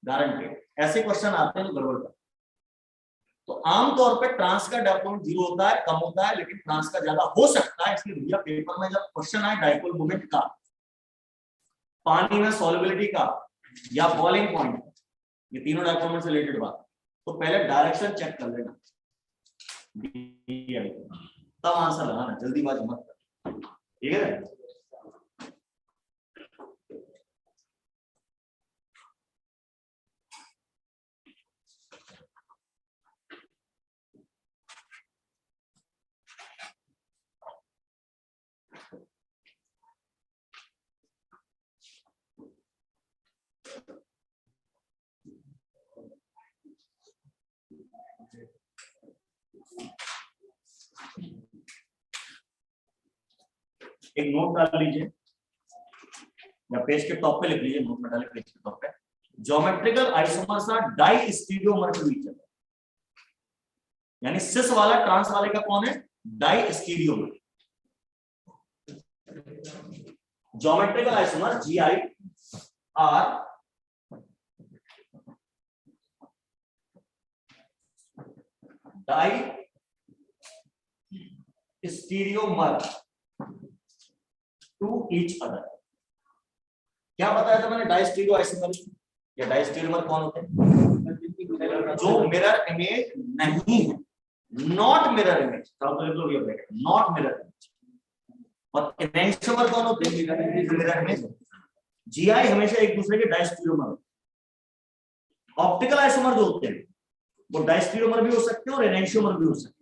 गारंटेड। ऐसे क्वेश्चन आते हैं तो गड़बड़ करते हैं। तो आमतौर पे ट्रांस का डायपोल 0 होता है, कम होता है, लेकिन ट्रांस का ज्यादा हो सकता है। इसलिए भैया पेपर में जब क्वेश्चन आए डायपोल मोमेंट का, पानी में सॉल्युबिलिटी का या बॉइलिंग पॉइंट, ये तीनों डायपोल मोमेंट से रिलेटेड बात, तो पहले डायरेक्शन चेक कर लेना, तब आंसर लगाना, जल्दीबाजी मत कर, ठीक है। एक नोट डाल लीजिए या पेज के टॉप पे लिख लीजिए, नोट में डाले पेज के टॉप पे, geometrical isomers are diastereomer to each other. यानी सिस वाला ट्रांस वाले का कौन है, diastereomer. Geometrical isomer GI are diastereomer to each other. क्या बताया था मैंने, डायस्टीरियो आइसोमर या डायस्टीरियोमर कौन होते हैं, जो मिरर इमेज नहीं है, not mirror image, not mirror image. और एनेंटियोमर कौन होते हैं, मिरर इमेज। GI हमेशा एक दूसरे के डायस्टीरियोमर होते हैं। ऑप्टिकल आइसोमर जो होते हैं वो डायस्टीरियोमर भी हो सकते हैं और एनेंटियोमर भी हो सकते हैं।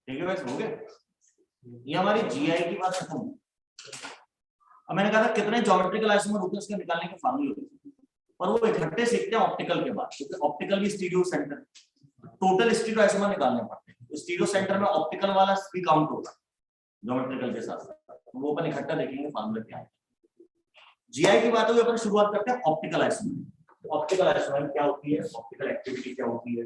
ठीक है वैसे हो गया, ये हमारी GI की बात खत्म हो। अब मैंने कहा था कितने ज्योमेट्रिकल आइसोमर होते हैं उसके निकालने के फार्मूले होते हैं, और वो इकट्ठे सीखते हैं ऑप्टिकल के बाद, क्योंकि ऑप्टिकल भी स्टीरियो सेंटर है। टोटल स्टीरियो आइसोमर निकालने पड़ते हैं। तो स्टीरियो सेंटर में ऑप्टिकल वाला भी काउंट होगा ज्योमेट्रिकल के साथ साथ, वो अपन इकट्ठा देखेंगे फार्मूला क्या है। जीआई की बात हुई, अपन शुरुआत करते हैं ऑप्टिकल आइसोमर। ऑप्टिकल आइसोमर क्या होती है, ऑप्टिकल एक्टिविटी क्या होती है।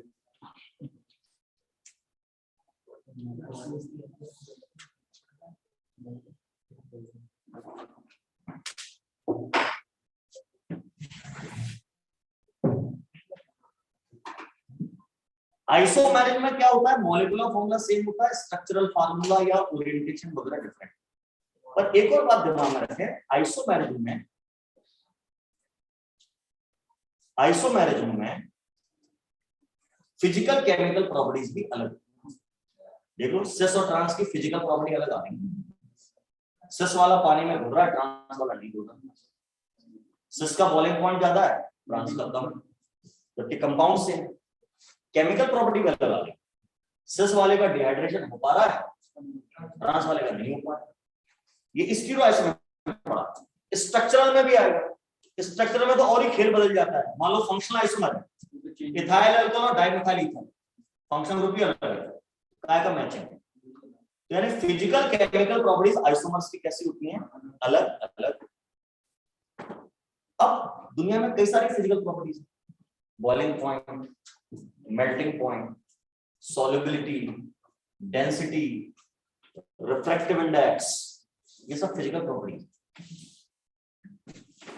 आइसोमेरिक में क्या होता है, मॉलिक्यूलर फॉर्मूला सेम होता है, स्ट्रक्चरल फार्मूला या ओरिएंटेशन वगैरह डिफरेंट। पर एक और बात दिमाग में रखें, आइसोमेरिज्म में फिजिकल केमिकल प्रॉपर्टीज भी अलग। देखो सिस और ट्रांस की फिजिकल प्रॉपर्टी अलग आ रही। सिस वाला पानी में घुल रहा है, ट्रांस वाला नहीं घुल रहा। सिस का बॉइलिंग पॉइंट ज्यादा है, ट्रांस का कम, जबकि कंपाउंड सेम, केमिकल प्रॉपर्टी भी अलग आ रही। सिस वाले का डिहाइड्रेशन हो पा रहा है, ट्रांस वाले का नहीं हो पा रहा। ये स्टीरियो आइसोमेर में पड़ा, स्ट्रक्चरल में भी आएगा। स्ट्रक्चरल में तो और ही खेल बदल जाता है। मान लो फंक्शनल आइसोमर है, इथाइल अल्कोहल और डाइमिथाइल ईथर, फंक्शन ग्रुप ही अलग है, काय का मैचिंग। यानी फिजिकल केमिकल प्रॉपर्टीज आइसोमर्स की कैसी होती हैं, अलग अलग। अब दुनिया में कई सारी physical properties, boiling point, melting point, solubility, density, refractive index, ये सब फिजिकल प्रॉपर्टी।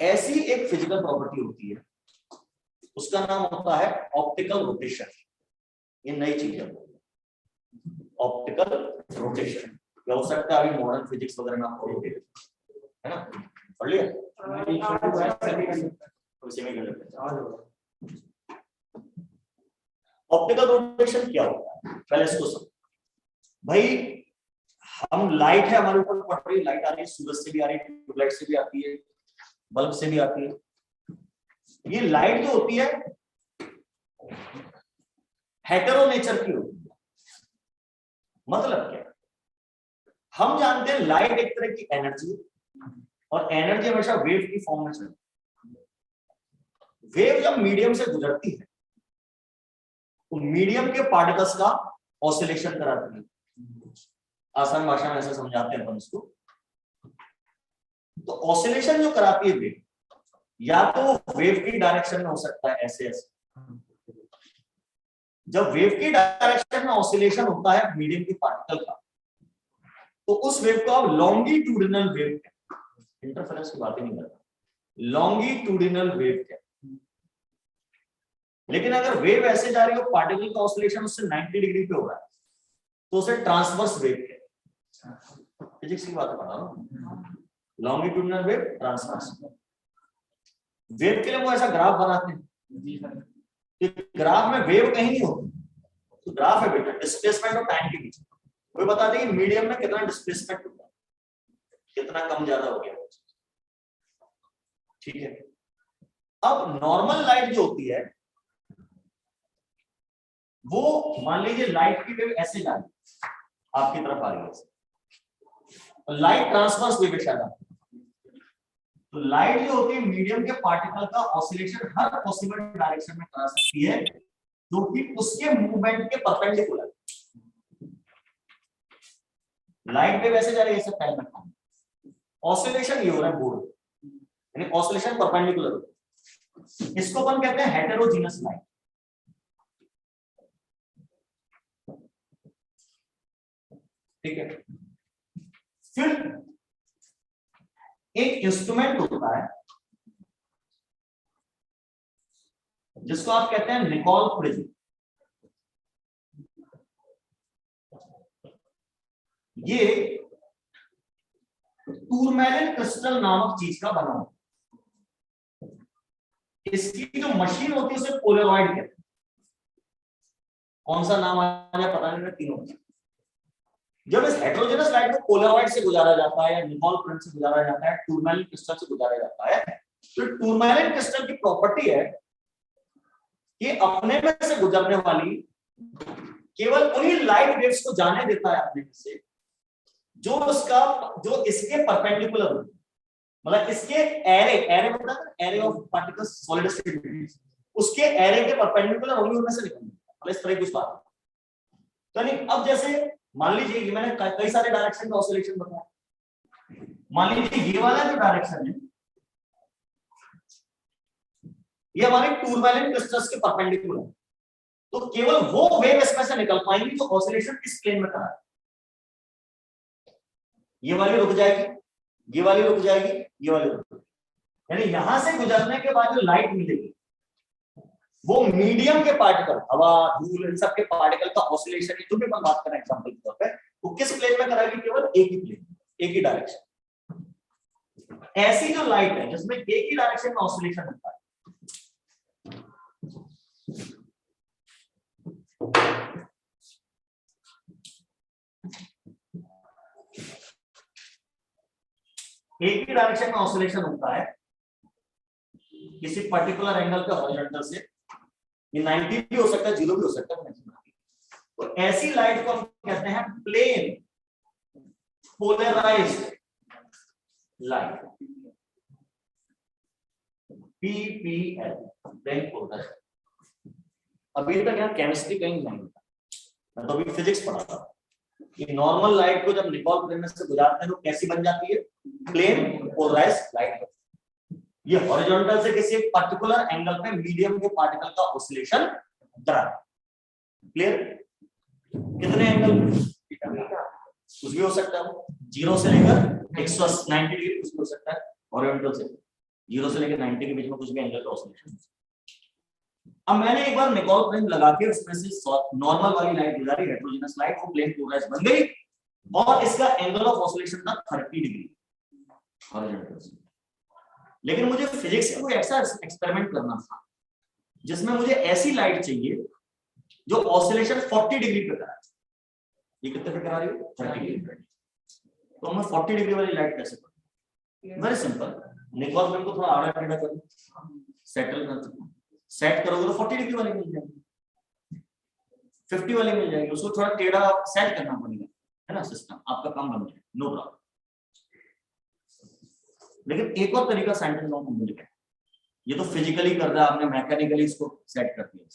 ऐसी एक फिजिकल प्रॉपर्टी होती है, उसका नाम होता है ऑप्टिकल रोटेशन। ये नई चीज है, ऑप्टिकल रोटेशन। हो सकता है अभी मॉडर्न फिजिक्स वगैरह में आप पढ़ोगे, है ना, पढ़ लिया। ऑप्टिकल रोटेशन क्या होता है, पहले इसको समझो भाई। हम लाइट है हमारे ऊपर पड़ रही है, लाइट आ रही है, सूरज से भी आ रही है, ट्यूबलाइट से भी आती है, बल्ब से भी आती है। ये लाइट जो होती है हेटेरो नेचर की होती है। मतलब क्या, हम जानते हैं लाइट एक तरह की एनर्जी है, और एनर्जी हमेशा वेव की फॉर्म में चलती है। वेव जब मीडियम से गुजरती है तो मीडियम के पार्टिकल्स का ऑसिलेशन कराती है। आसान भाषा में ऐसे समझाते हैं अपन इसको। तो ऑसिलेशन जो कराती है वेव, या तो वेव की डायरेक्शन में हो सकता है ऐसे ऐसे। जब वेव की डायरेक्शन में ऑसिलेशन होता है मीडियम के पार्टिकल का, तो उस वेव को आप लॉन्गिट्यूडिनल वेव कहते हैं। इंटरफेरेंस की बात ही नहीं करता, लॉन्गिट्यूडिनल वेव कहते हैं। लेकिन अगर वेव ऐसे जा रही हो, पार्टिकल का ऑसिलेशन उससे 90 डिग्री पे हो रहा है, तो उसे ट्रांसवर्स वेव कहते हैं। फिजिक्स की बात कर रहा हूं, लॉन्गिट्यूडिनल वेव, ट्रांसवर्स वेव। के लिए वो ऐसा ग्राफ बनाते हैं कि ग्राफ में वेव कहीं नहीं होती, तो ग्राफ है बेटा डिस्प्लेसमेंट और टाइम के बीच। वो बताते हैं मीडियम में कितना डिस्प्लेसमेंट होता है, कितना कम ज्यादा हो गया, ठीक है। अब नॉर्मल लाइट जो होती है, वो मान लीजिए लाइट की वेव ऐसे जा रही है, आपकी तरफ आ रही है, लाइट ट्रांसवर्स वेव शायद। तो लाइट जो होती है मीडियम के पार्टिकल का ऑसिलेशन हर पॉसिबल डायरेक्शन में करा सकती है, जो कि उसके मूवमेंट के परपेंडिकुलर। लाइट वेव ऐसे जा रही है, ऐसे टाइम में ऑसिलेशन ये हो रहा है बोर्ड, यानी ऑसिलेशन परपेंडिकुलर। इसको अपन कहते हैं हेटेरोजीनस लाइट। ठीक है। फिर एक इंस्ट्रूमेंट होता है जिसको आप कहते हैं निकोल प्रिज्म। ये टूरमैलिन क्रिस्टल नामक चीज का बना हुआ। इसकी जो मशीन होती है उसे पोलरॉइड कहते हैं। कौन सा नाम आ जाए पता नहीं, तीनों। जब इस हेटेरोजेनस लाइट को पोलरॉइड से गुजारा जाता है या निकोल प्रिज्म से गुजारा जाता है, टूरमैलिन क्रिस्टल से गुजारा जाता है, तो टूरमैलिन क्रिस्टल की प्रॉपर्टी है कि अपने में से गुजरने वाली केवल उन्हीं लाइट वेव्स को जाने देता है अपने में से जो इसके परपेंडिकुलर हो। मतलब इसके एरे मतलब array of particles solid state, उसके एरे के परपेंडिकुलर होंगे, उनमें से निकलेंगे। मतलब इस तरह की कुछ बात है। तो नहीं, अब जैसे मान लीजिए कि मैंने कई सारे डायरेक्शन का ऑसिलेशन बताया, मान लीजिए ये वाला जो डायरेक्शन है ये हमारे टूरबुलेंट क्रिस्टल्स के परपेंडिकुलर है, तो केवल वो वेव इसमें से निकल पाएंगी जो ऑसिलेशन इस प्लेन में करा है। ये वाली रुक जाएगी, ये वाली रुक जाएगी, ये वाली रुक जाएगी, यानी यहां से गुजरने के बाद जो लाइट मिलेगी वो मीडियम के पार्टिकल, हवा धूल इन सब के पार्टिकल का ऑसिलेशन, जो भी अपन बात करें एग्जांपल के तौर पे, वो किस प्लेन में कराएगी? केवल एक ही प्लेन, एक ही डायरेक्शन। ऐसी जो लाइट है जिसमें एक ही डायरेक्शन में ऑसिलेशन होता है, एक ही डायरेक्शन में ऑसिलेशन होता है किसी पर्टिकुलर एंगल पे हॉरिजॉन्टल से, ये 90 भी हो सकता है, 0 भी हो सकता है, तो ऐसी लाइट को हम कहते हैं plane polarised light, PPL, plane polarised. अभी तक यहाँ केमिस्ट्री कहीं नहीं होता, मैं तो अभी फिजिक्स पढ़ा था कि नॉर्मल लाइट को जब निकोल प्लेन से गुजारते हैं तो कैसी बन जाती है? Plane polarised light. ये हॉरिजॉन्टल से किसी एक पर्टिकुलर एंगल पे मीडियम के पार्टिकल का ऑसिलेशन करा। क्लियर? कितने एंगल? कुछ भी हो सकता है, 0 से लेकर 190 डिग्री कुछ भी हो सकता है, हॉरिजॉन्टल से 0 से लेकर 90 के बीच में कुछ भी एंगल का ऑसिलेशन। अब मैंने एक बार निकोल प्लेन लगा के उसमें से नॉर्मल वाली लाइट गुजारी, हेटेरोजेनस लाइट, वो प्लेन पोलराइज्ड बन गई और इसका एंगल ऑफ ऑसिलेशन था 30 डिग्री हॉरिजॉन्टल से। लेकिन मुझे फिजिक्स में कोई ऐसा एक्सपेरिमेंट करना था जिसमें मुझे ऐसी लाइट चाहिए जो ऑसिलेशन 40 डिग्री पे करा। ये कितने पे करा रही है? 30 डिग्री पे। तो मैं 40 डिग्री वाली लाइट कैसे करूं? वेरी सिंपल, निकोल प्लेन को थोड़ा आड़ा टेढ़ा करो, सेटल कर सकते, सेट करोगे तो 40 डिग्री वाली मिल जाएगी, 50 वाली मिल जाएगी, उसको थोड़ा टेढ़ा सेट करना पड़ेगा, है ना, सिस्टम आपका काम बन जाएगा, नो प्रॉब्लम। लेकिन एक और तरीका साइंटिस्ट लोगों को मिल गया, ये तो फिजिकली कर रहा है, आपने मैकेनिकली इसको सेट कर दिया।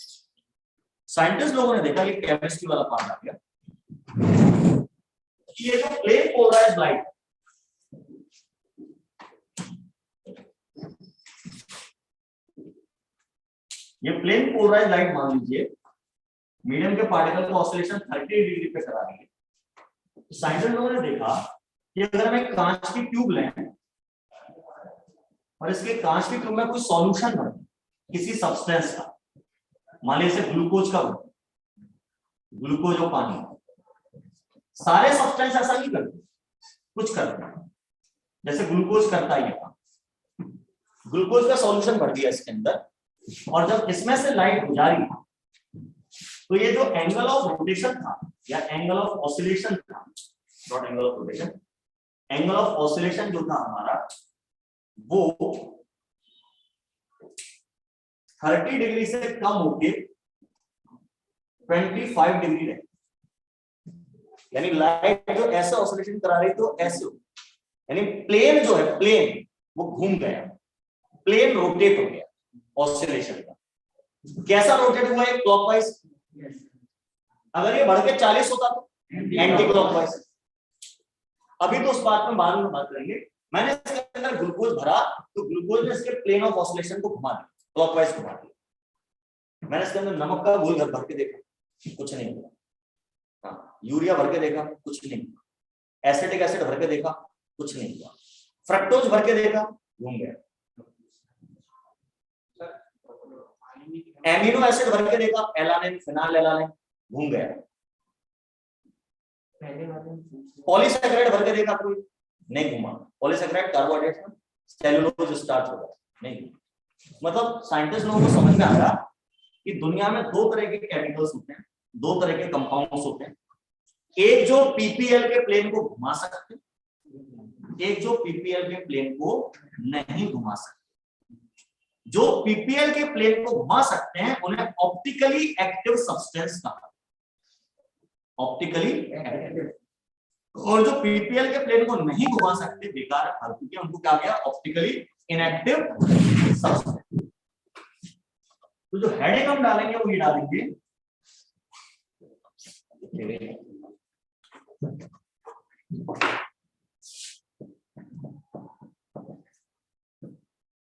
साइंटिस्ट लोगों ने देखा, ये केमिस्ट्री वाला पार्ट आ गया, ये जो प्लेन पोलराइज्ड लाइट, ये प्लेन पोलराइज्ड लाइट मान लीजिए मीडियम के पार्टिकल को ऑसिलेशन 30 डिग्री पे करा रही है। तो साइंटिस्ट लोगों ने देखा कि अगर हम एक कांच की ट्यूब लें और इसके कांच की ट्यूब में कोई सॉल्यूशन भर किसी सब्सटेंस का, मान लीजिए ग्लूकोज का, ग्लूकोज और पानी, सारे सब्सटेंस ऐसा नहीं करते, कुछ करते हैं, जैसे ग्लूकोज करता है, ग्लूकोज का सॉल्यूशन भर दिया इसके अंदर, और जब इसमें से लाइट गुजारी तो ये जो एंगल ऑफ रोटेशन था या एंगल ऑफ ऑसिलेशन था, naught angle of rotation, angle of oscillation जो था हमारा, वो 30 डिग्री से कम होके 25 डिग्री रहे। यानी लाइट जो ऐसा ऑसिलेशन करा रही तो ऐसे हो, यानी प्लेन जो है, प्लेन वो घूम गया, प्लेन रोटेट हो गया ऑसिलेशन का। कैसा रोटेट हुआ है? क्लॉकवाइज। अगर ये बढ़ के 40 होता तो एंटी क्लॉकवाइज। अभी तो उस बात में बाद में बात करेंगे। मैंने इसके अंदर ग्लूकोज भरा तो ग्लूकोज ने इसके प्लेन ऑफ ऑसिलेशन को घुमा दिया, क्लॉकवाइज घुमा दिया। मैंने इसके अंदर नमक का घोल भर के देखा, कुछ नहीं हुआ। हाँ, यूरिया भर के देखा, कुछ नहीं हुआ। एसिटिक एसिड भर के देखा, कुछ नहीं हुआ। फ्रक्टोज भर के देखा, घूम गया। एमिनो एसिड भर के देखा, एलानिन, फिनाइलएलानिन, घूम गया। पॉलीसैकेराइड भर के देखा, कोई नहीं घूमा। पॉलीसैकेराइड कार्बोहाइड्रेट में सेलुलोज स्टार्च हो गया, नहीं। मतलब साइंटिस्ट लोगों को समझ में आया कि दुनिया में दो तरह के केमिकल्स होते हैं, दो तरह के कंपाउंड्स होते हैं। एक जो पीपीएल के प्लेन को घुमा सकते, एक जो पीपीएल के प्लेन को नहीं घुमा सकते। जो पीपीएल के प्लेन को घुमा सकते हैं उन्हें ऑप्टिकली एक्टिव सब्सटेंस कहा, ऑप्टिकली एक्टिव। और जो पीपीएल के प्लेन को नहीं घुमा सकते, बेकार है, फालतू के, उनको क्या गया? Optically inactive substance. तो जो हेडिंग हम डालेंगे वो ये डालेंगे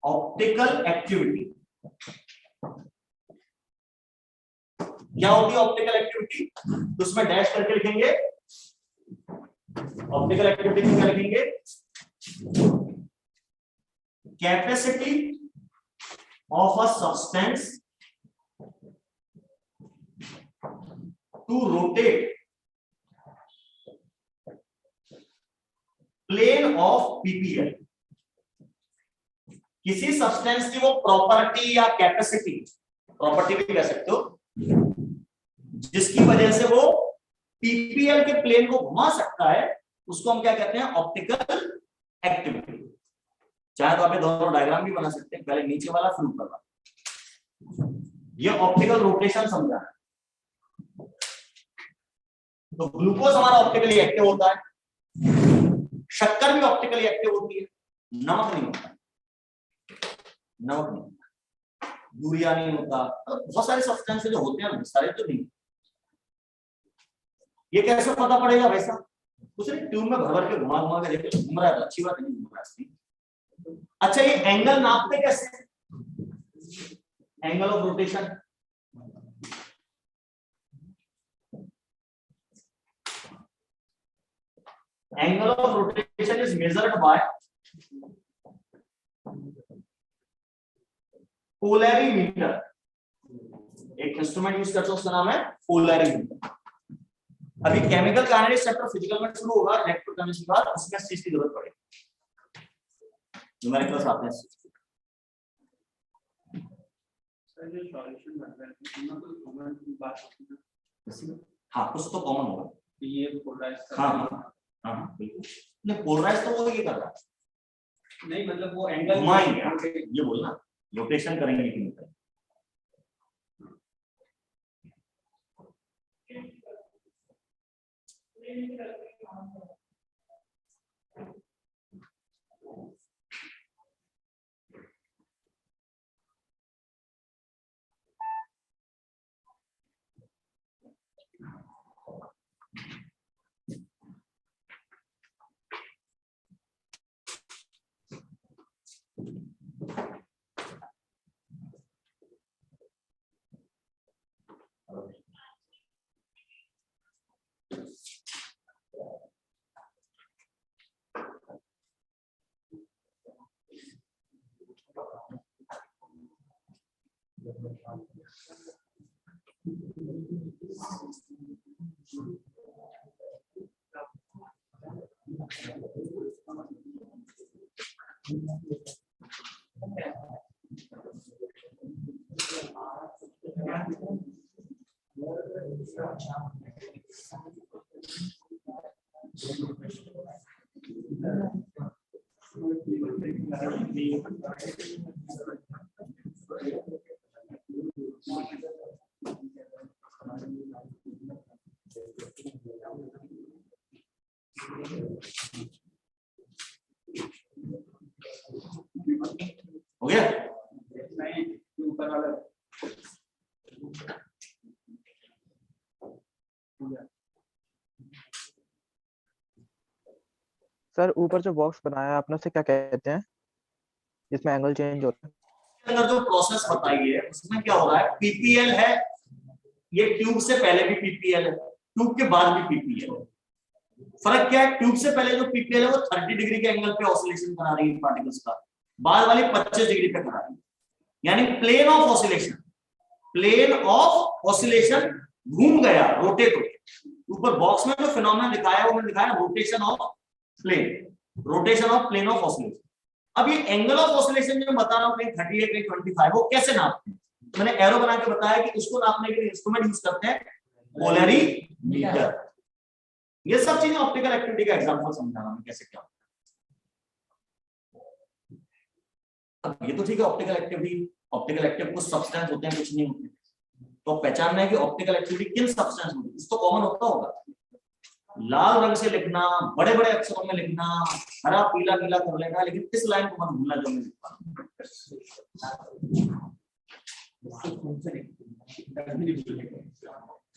ऑप्टिकल एक्टिविटी क्या होती है? ऑप्टिकल एक्टिविटी तो उसमें डैश करके लिखेंगे। ऑप्टिकल एक्टिविटी में क्या लिखेंगे? Capacity of a substance to rotate plane of PPL. किसी सब्सटेंस की वो प्रॉपर्टी या कैपेसिटी, प्रॉपर्टी भी कह सकते हो, जिसकी वजह से वो पीपीएल के प्लेन को घुमा सकता है, उसको हम क्या कहते हैं? Optical activity. चाहे तो आप ये दोनों डायग्राम भी बना सकते हैं, पहले नीचे वाला फिर ऊपर वाला। ये ऑप्टिकल रोटेशन समझा है। तो ग्लूकोज हमारा ऑप्टिकली एक्टिव होता है, शक्कर भी ऑप्टिकली एक्टिव होती है, नमक नहीं होता, नमक नहीं होता, यूरिया नहीं होता, बहुत सारे सब्सटेंस जो होते हैं, सारे तो नहीं। ये कैसे पता पड़ेगा? वैसा कुछ नहीं, ट्यूब में भर भर के घुमा घुमा के देखे, घूम रहा है तो अच्छी बात, नहीं घूम रहा है। अच्छा, ये एंगल नापते कैसे? Angle of rotation. Angle of rotation is measured by polarimeter. एक इंस्ट्रूमेंट यूज करते हैं, उसका नाम है पोलैरिमीटर। अभी केमिकल काइनेटिक्स चैप्टर फिजिकल में शुरू होगा, इलेक्ट्रोकेमिस्ट्री के बाद उसमें इस चीज की जरूरत पड़ेगी। न्यूमेरिकल्स आते हैं। सर जो सॉल्यूशन बन रहा है उनमें कोई कॉमन बात होती है? हाँ, कुछ तो कॉमन होगा। ये पोलराइज। हाँ हाँ हाँ बिल्कुल। नहीं, पोलराइज तो वो ये कर रहा है, नहीं मतलब वो एंगल घुमाएंगे, ये बोलना, रोटेशन करेंगे कि नहीं करेंगे। हो गया? ऊपर वाला सर ऊपर जो बॉक्स बनाया है आपने उसे क्या कहते हैं जिसमें एंगल चेंज होता है? अंदर जो प्रोसेस बताई है उसमें क्या हो रहा है? पीपीएल है, ये ट्यूब से पहले भी पीपीएल है, ट्यूब के बाद भी पीपीएल है। फर्क क्या है? ट्यूब से पहले जो पीपीएल है वो 30 डिग्री के एंगल पे ऑसिलेशन करा रही है पार्टिकल्स का, बाद वाली 25 डिग्री पे करा रही है, यानी plane of oscillation. Plane of oscillation घूम गया, रोटेट हो गया। ऊपर बॉक्स में जो फिनोमेना दिखाया है वो मैंने दिखाया rotation of plane, rotation of plane of oscillation. अब ये एंगल ऑफ ऑसिलेशन जो मैं बता रहा हूँ, कहीं 30 है कहीं 25, वो कैसे नापते हैं? मैंने एरो बना के बताया कि उसको नापने के लिए इंस्ट्रूमेंट यूज करते हैं पोलैरिमीटर। ये सब चीजें ऑप्टिकल एक्टिविटी का एग्जांपल समझा रहा हूं कैसे क्या होता है। अब ये तो ठीक है, ऑप्टिकल एक्टिविटी, ऑप्टिकल एक्टिव कुछ सब्सटेंस होते हैं, कुछ नहीं होते, तो पहचानना है कि ऑप्टिकल एक्टिविटी किन सब्सटेंस होती है। इस तो कॉमन होता होगा, लाल रंग से लिखना, बड़े बड़े अक्षरों में लिखना, हरा पीला नीला कर लेना, लेकिन इस लाइन को मत भूलना जो मैं लिख पा रहा हूं।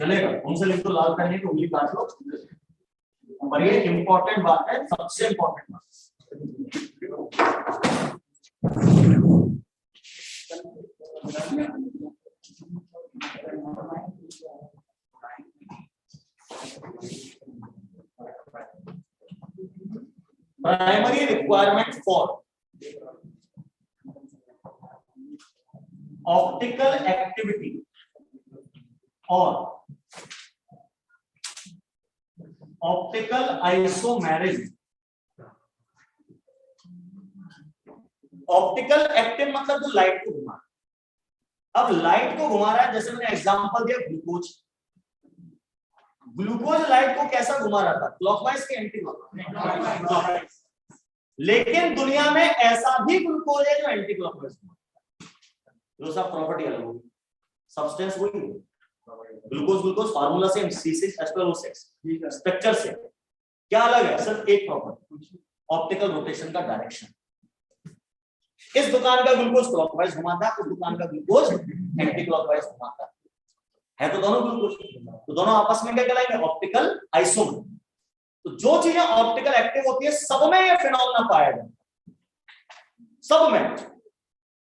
चलेगा, उनसे लिख दो लाल करने की उंगली काट लो। पर ये इंपॉर्टेंट बात है, सबसे इंपॉर्टेंट बात। Primary requirement for optical activity और ऑप्टिकल आइसोमेरिज्म। ऑप्टिकल एक्टिव मतलब जो लाइट को घुमा। अब लाइट को घुमा रहा है, जैसे मैंने एग्जांपल दिया ग्लूकोज। ग्लूकोज लाइट को कैसा घुमा रहा था? क्लॉकवाइज के एंटी क्लॉकवाइज। लेकिन दुनिया में ऐसा भी ग्लूकोज है जो एंटी क्लॉकवाइज जो सब प्रॉपर्टी अलग होगी, सब्सटेंस वही है। Glucose glucose formula same, C6H12O6, structure से क्या अलग है? सिर्फ एक प्रॉपर्टी, ऑप्टिकल रोटेशन का डायरेक्शन। इस दुकान का ग्लूकोज क्लॉकवाइज घुमाता है, उस दुकान का ग्लूकोज एंटी क्लॉकवाइज घुमाता है तो दोनों ग्लूकोज, तो दोनों आपस में क्या कहलाएंगे? Optical isomer. तो जो चीजें ऑप्टिकल एक्टिव होती है सब में ये फिनोमेना पाया जाता है, सब में।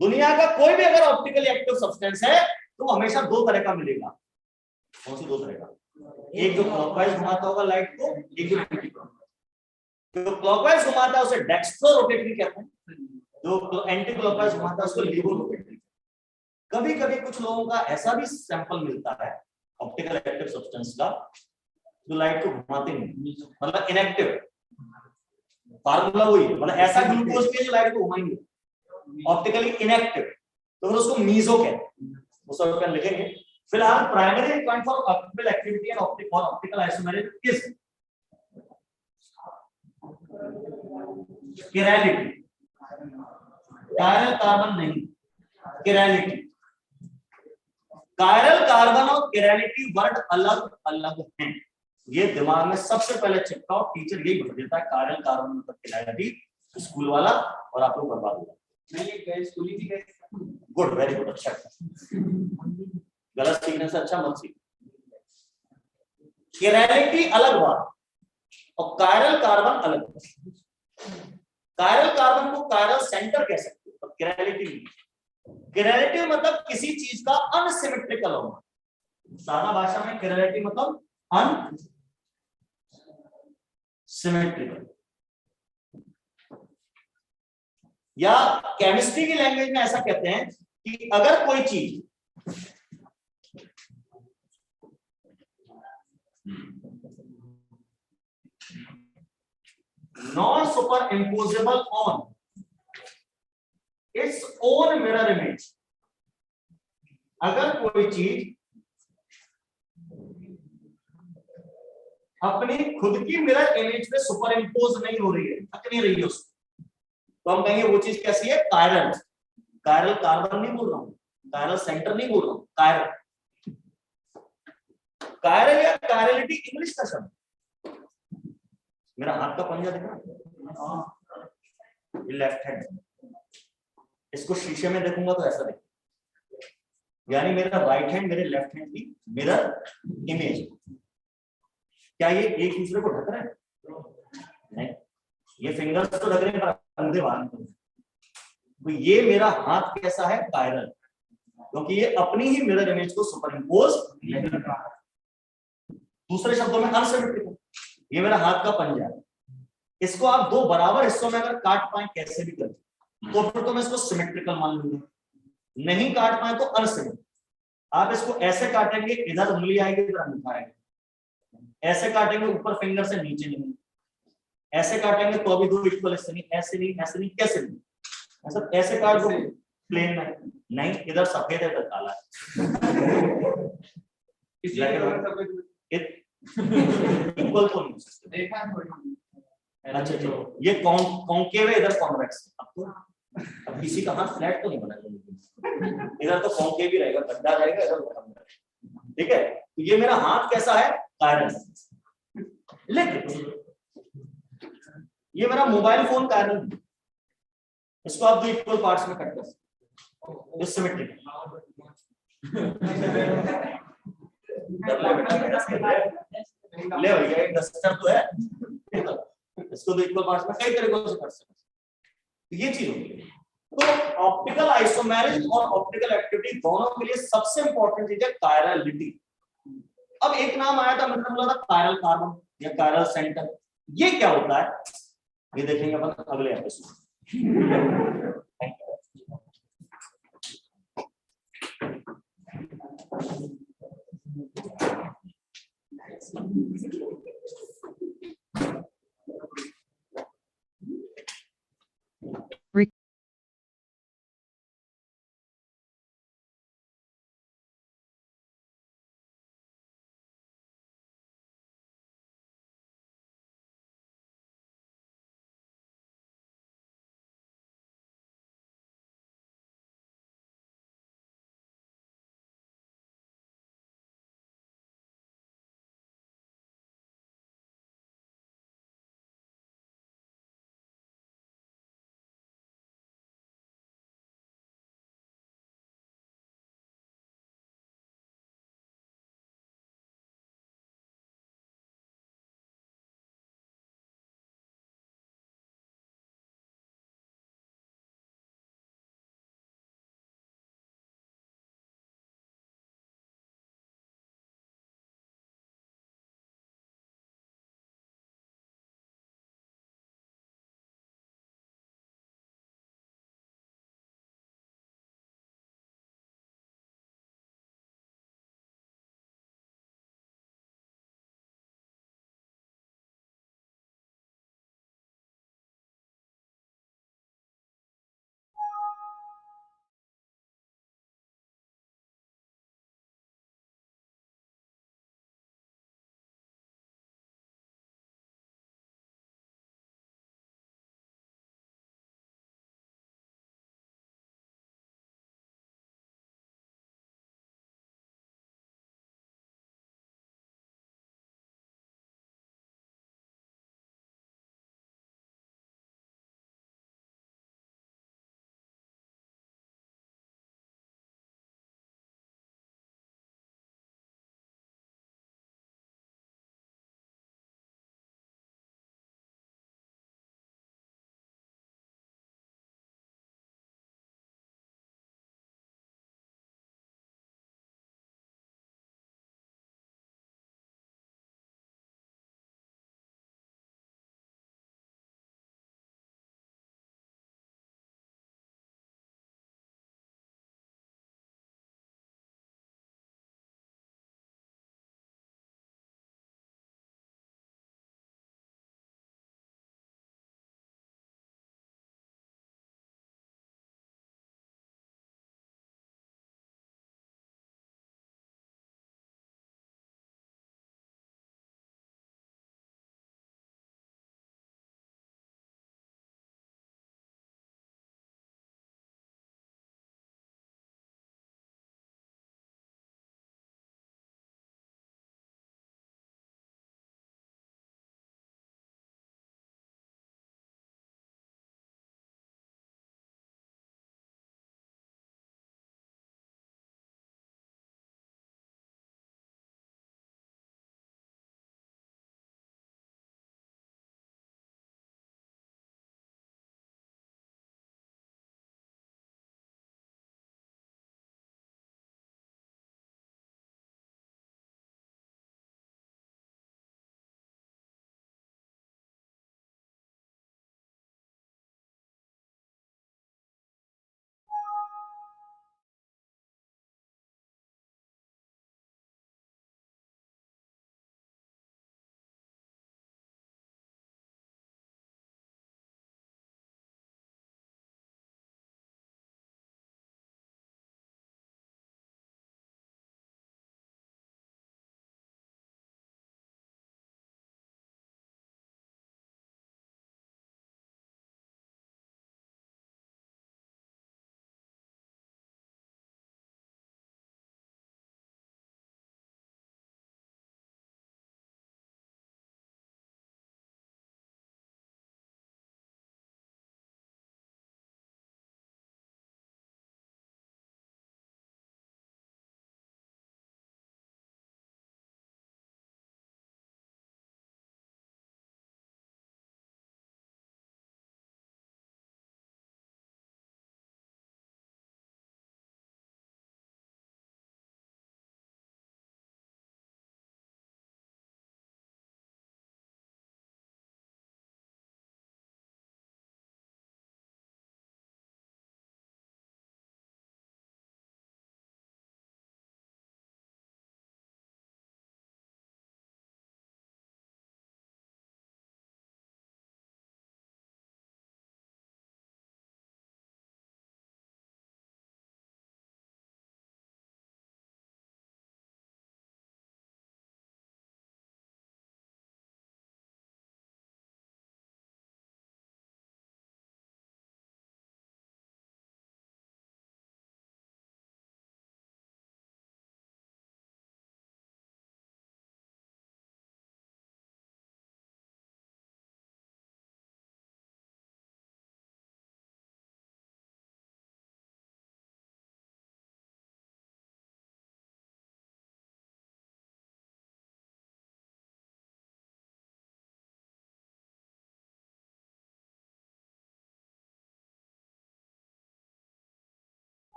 दुनिया का कोई भी अगर ऑप्टिकली एक्टिव सब्सटेंस है तो हमेशा दो तरह का मिलेगा। कौन सी दो तरह का? एक जो क्लॉकवाइज घुमाता होगा लाइट को, एक जो एंटी क्लॉकवाइज। जो क्लॉकवाइज घुमाता है उसे डेक्स्ट्रो रोटेटरी कहते हैं, जो एंटी क्लॉकवाइज घुमाता है उसको लीवो रोटेटरी। कभी कभी कुछ लोगों का ऐसा भी सैंपल मिलता है ऑप्टिकल एक्टिव सब्सटेंस का जो लाइट को घुमाते नहीं, मतलब इनएक्टिव। फार्मूला वही, मतलब ऐसा ग्लूकोज भी है जो लाइट को घुमाएंगे, ऑप्टिकली इनएक्टिव, तो फिर उसको मीजो कहते हैं। उस पर लिखेंगे। फिलहाल primary requirement for optical activity and optical isomerism is chirality. Chiral carbon नहीं, चिरैलिटी। कायरल कार्बन और चिरैलिटी वर्ड अलग अलग हैं, ये दिमाग में सबसे पहले चिपकाओ। टीचर यही भर देता है कायरल कार्बन मतलब चिरैलिटी, स्कूल वाला, और आप लोग बर्बाद हो जाते। नहीं ये स्कूल ही गए। गुड, वेरी गुड, अच्छा। गलत सीखने से अच्छा मत सीख। चिरैलिटी अलग बात और कायरल कार्बन अलग बात। कायरल कार्बन को कायरल सेंटर कह सकते हो, चिरैलिटी। चिरैलिटी मतलब किसी चीज का अनसिमेट्रिकल होना। सादा भाषा में चिरैलिटी मतलब अनसिमेट्रिकल, या केमिस्ट्री की लैंग्वेज में ऐसा कहते हैं कि अगर कोई चीज non super imposable on its own mirror image, अगर कोई चीज अपनी खुद की मिरर इमेज पे सुपर इम्पोज नहीं हो रही है, ढक नहीं रही है उसको, तो हम कहेंगे वो चीज कैसी है? कायरल। कायरल कार्बन नहीं बोल रहा हूं, कायरल सेंटर नहीं बोल रहा हूं, कायरल। कायरल या कायरलिटी इंग्लिश का शब्द। मेरा हाथ का पंजा देखना, ये लेफ्ट हैंड, इसको शीशे में देखूंगा तो ऐसा दिखेगा, यानी मेरा राइट हैंड मेरे लेफ्ट हैंड की मिरर इमेज। क्या ये एक दूसरे को ढक रहे हैं? नहीं, ये फिंगर्स तो ढक रहे हैं पर अंधे बाहर निकल। तो ये मेरा हाथ कैसा है? कायरल, क्योंकि ये अपनी ही मिरर इमेज को सुपर इम्पोज नहीं कर रहा है। दूसरे शब्दों में अनसिमेट्रिकल। ये मेरा हाथ का पंजा है, इसको आप दो बराबर हिस्सों में अगर काट पाए कैसे भी करें तो फिर तो मैं इसको सिमेट्रिकल मान लूंगा, नहीं काट पाए तो अनसिमेट्रिकल। आप इसको ऐसे काटेंगे, इधर उंगली आएगी इधर अंगूठा आएगा, ऐसे काटेंगे ऊपर फिंगर से नीचे नहीं, ऐसे काटेंगे तो अभी दो इक्वल, ऐसे नहीं, ऐसे नहीं, ऐसे नहीं, कैसे नहीं? मतलब ऐसे काट दो प्लेन में, नहीं इधर सफेद है इधर काला है। इक्वल तो नहीं हो सकते। देखा थोड़ी। अच्छा अच्छा, ये कॉन्केव है, इधर कॉन्वेक्स। अब किसी का हाथ फ्लैट तो नहीं बना, इधर तो कॉन्केव ही रहेगा, गड्ढा रहेगा इधर, ठीक है। तो ये मेरा हाथ कैसा है? कायरल। लेकिन ये मेरा मोबाइल फोन कायरल, इसको आप दो इक्वल पार्ट्स में कट कर सकते, सिमेट्रिक। ले भैया एक डस्टर तो है, इसको तो इक्वल पार्ट्स में कई तरीकों से कर सकते हैं। ये चीज होगी। तो ऑप्टिकल आइसोमेरिज्म और ऑप्टिकल एक्टिविटी दोनों के लिए सबसे इंपॉर्टेंट चीज है कायरलिटी। अब एक नाम आया था, मैंने बोला था कायरल कार्बन या कायरल सेंटर। ये क्या होता है ये देखेंगे अपन अगले एपिसोड।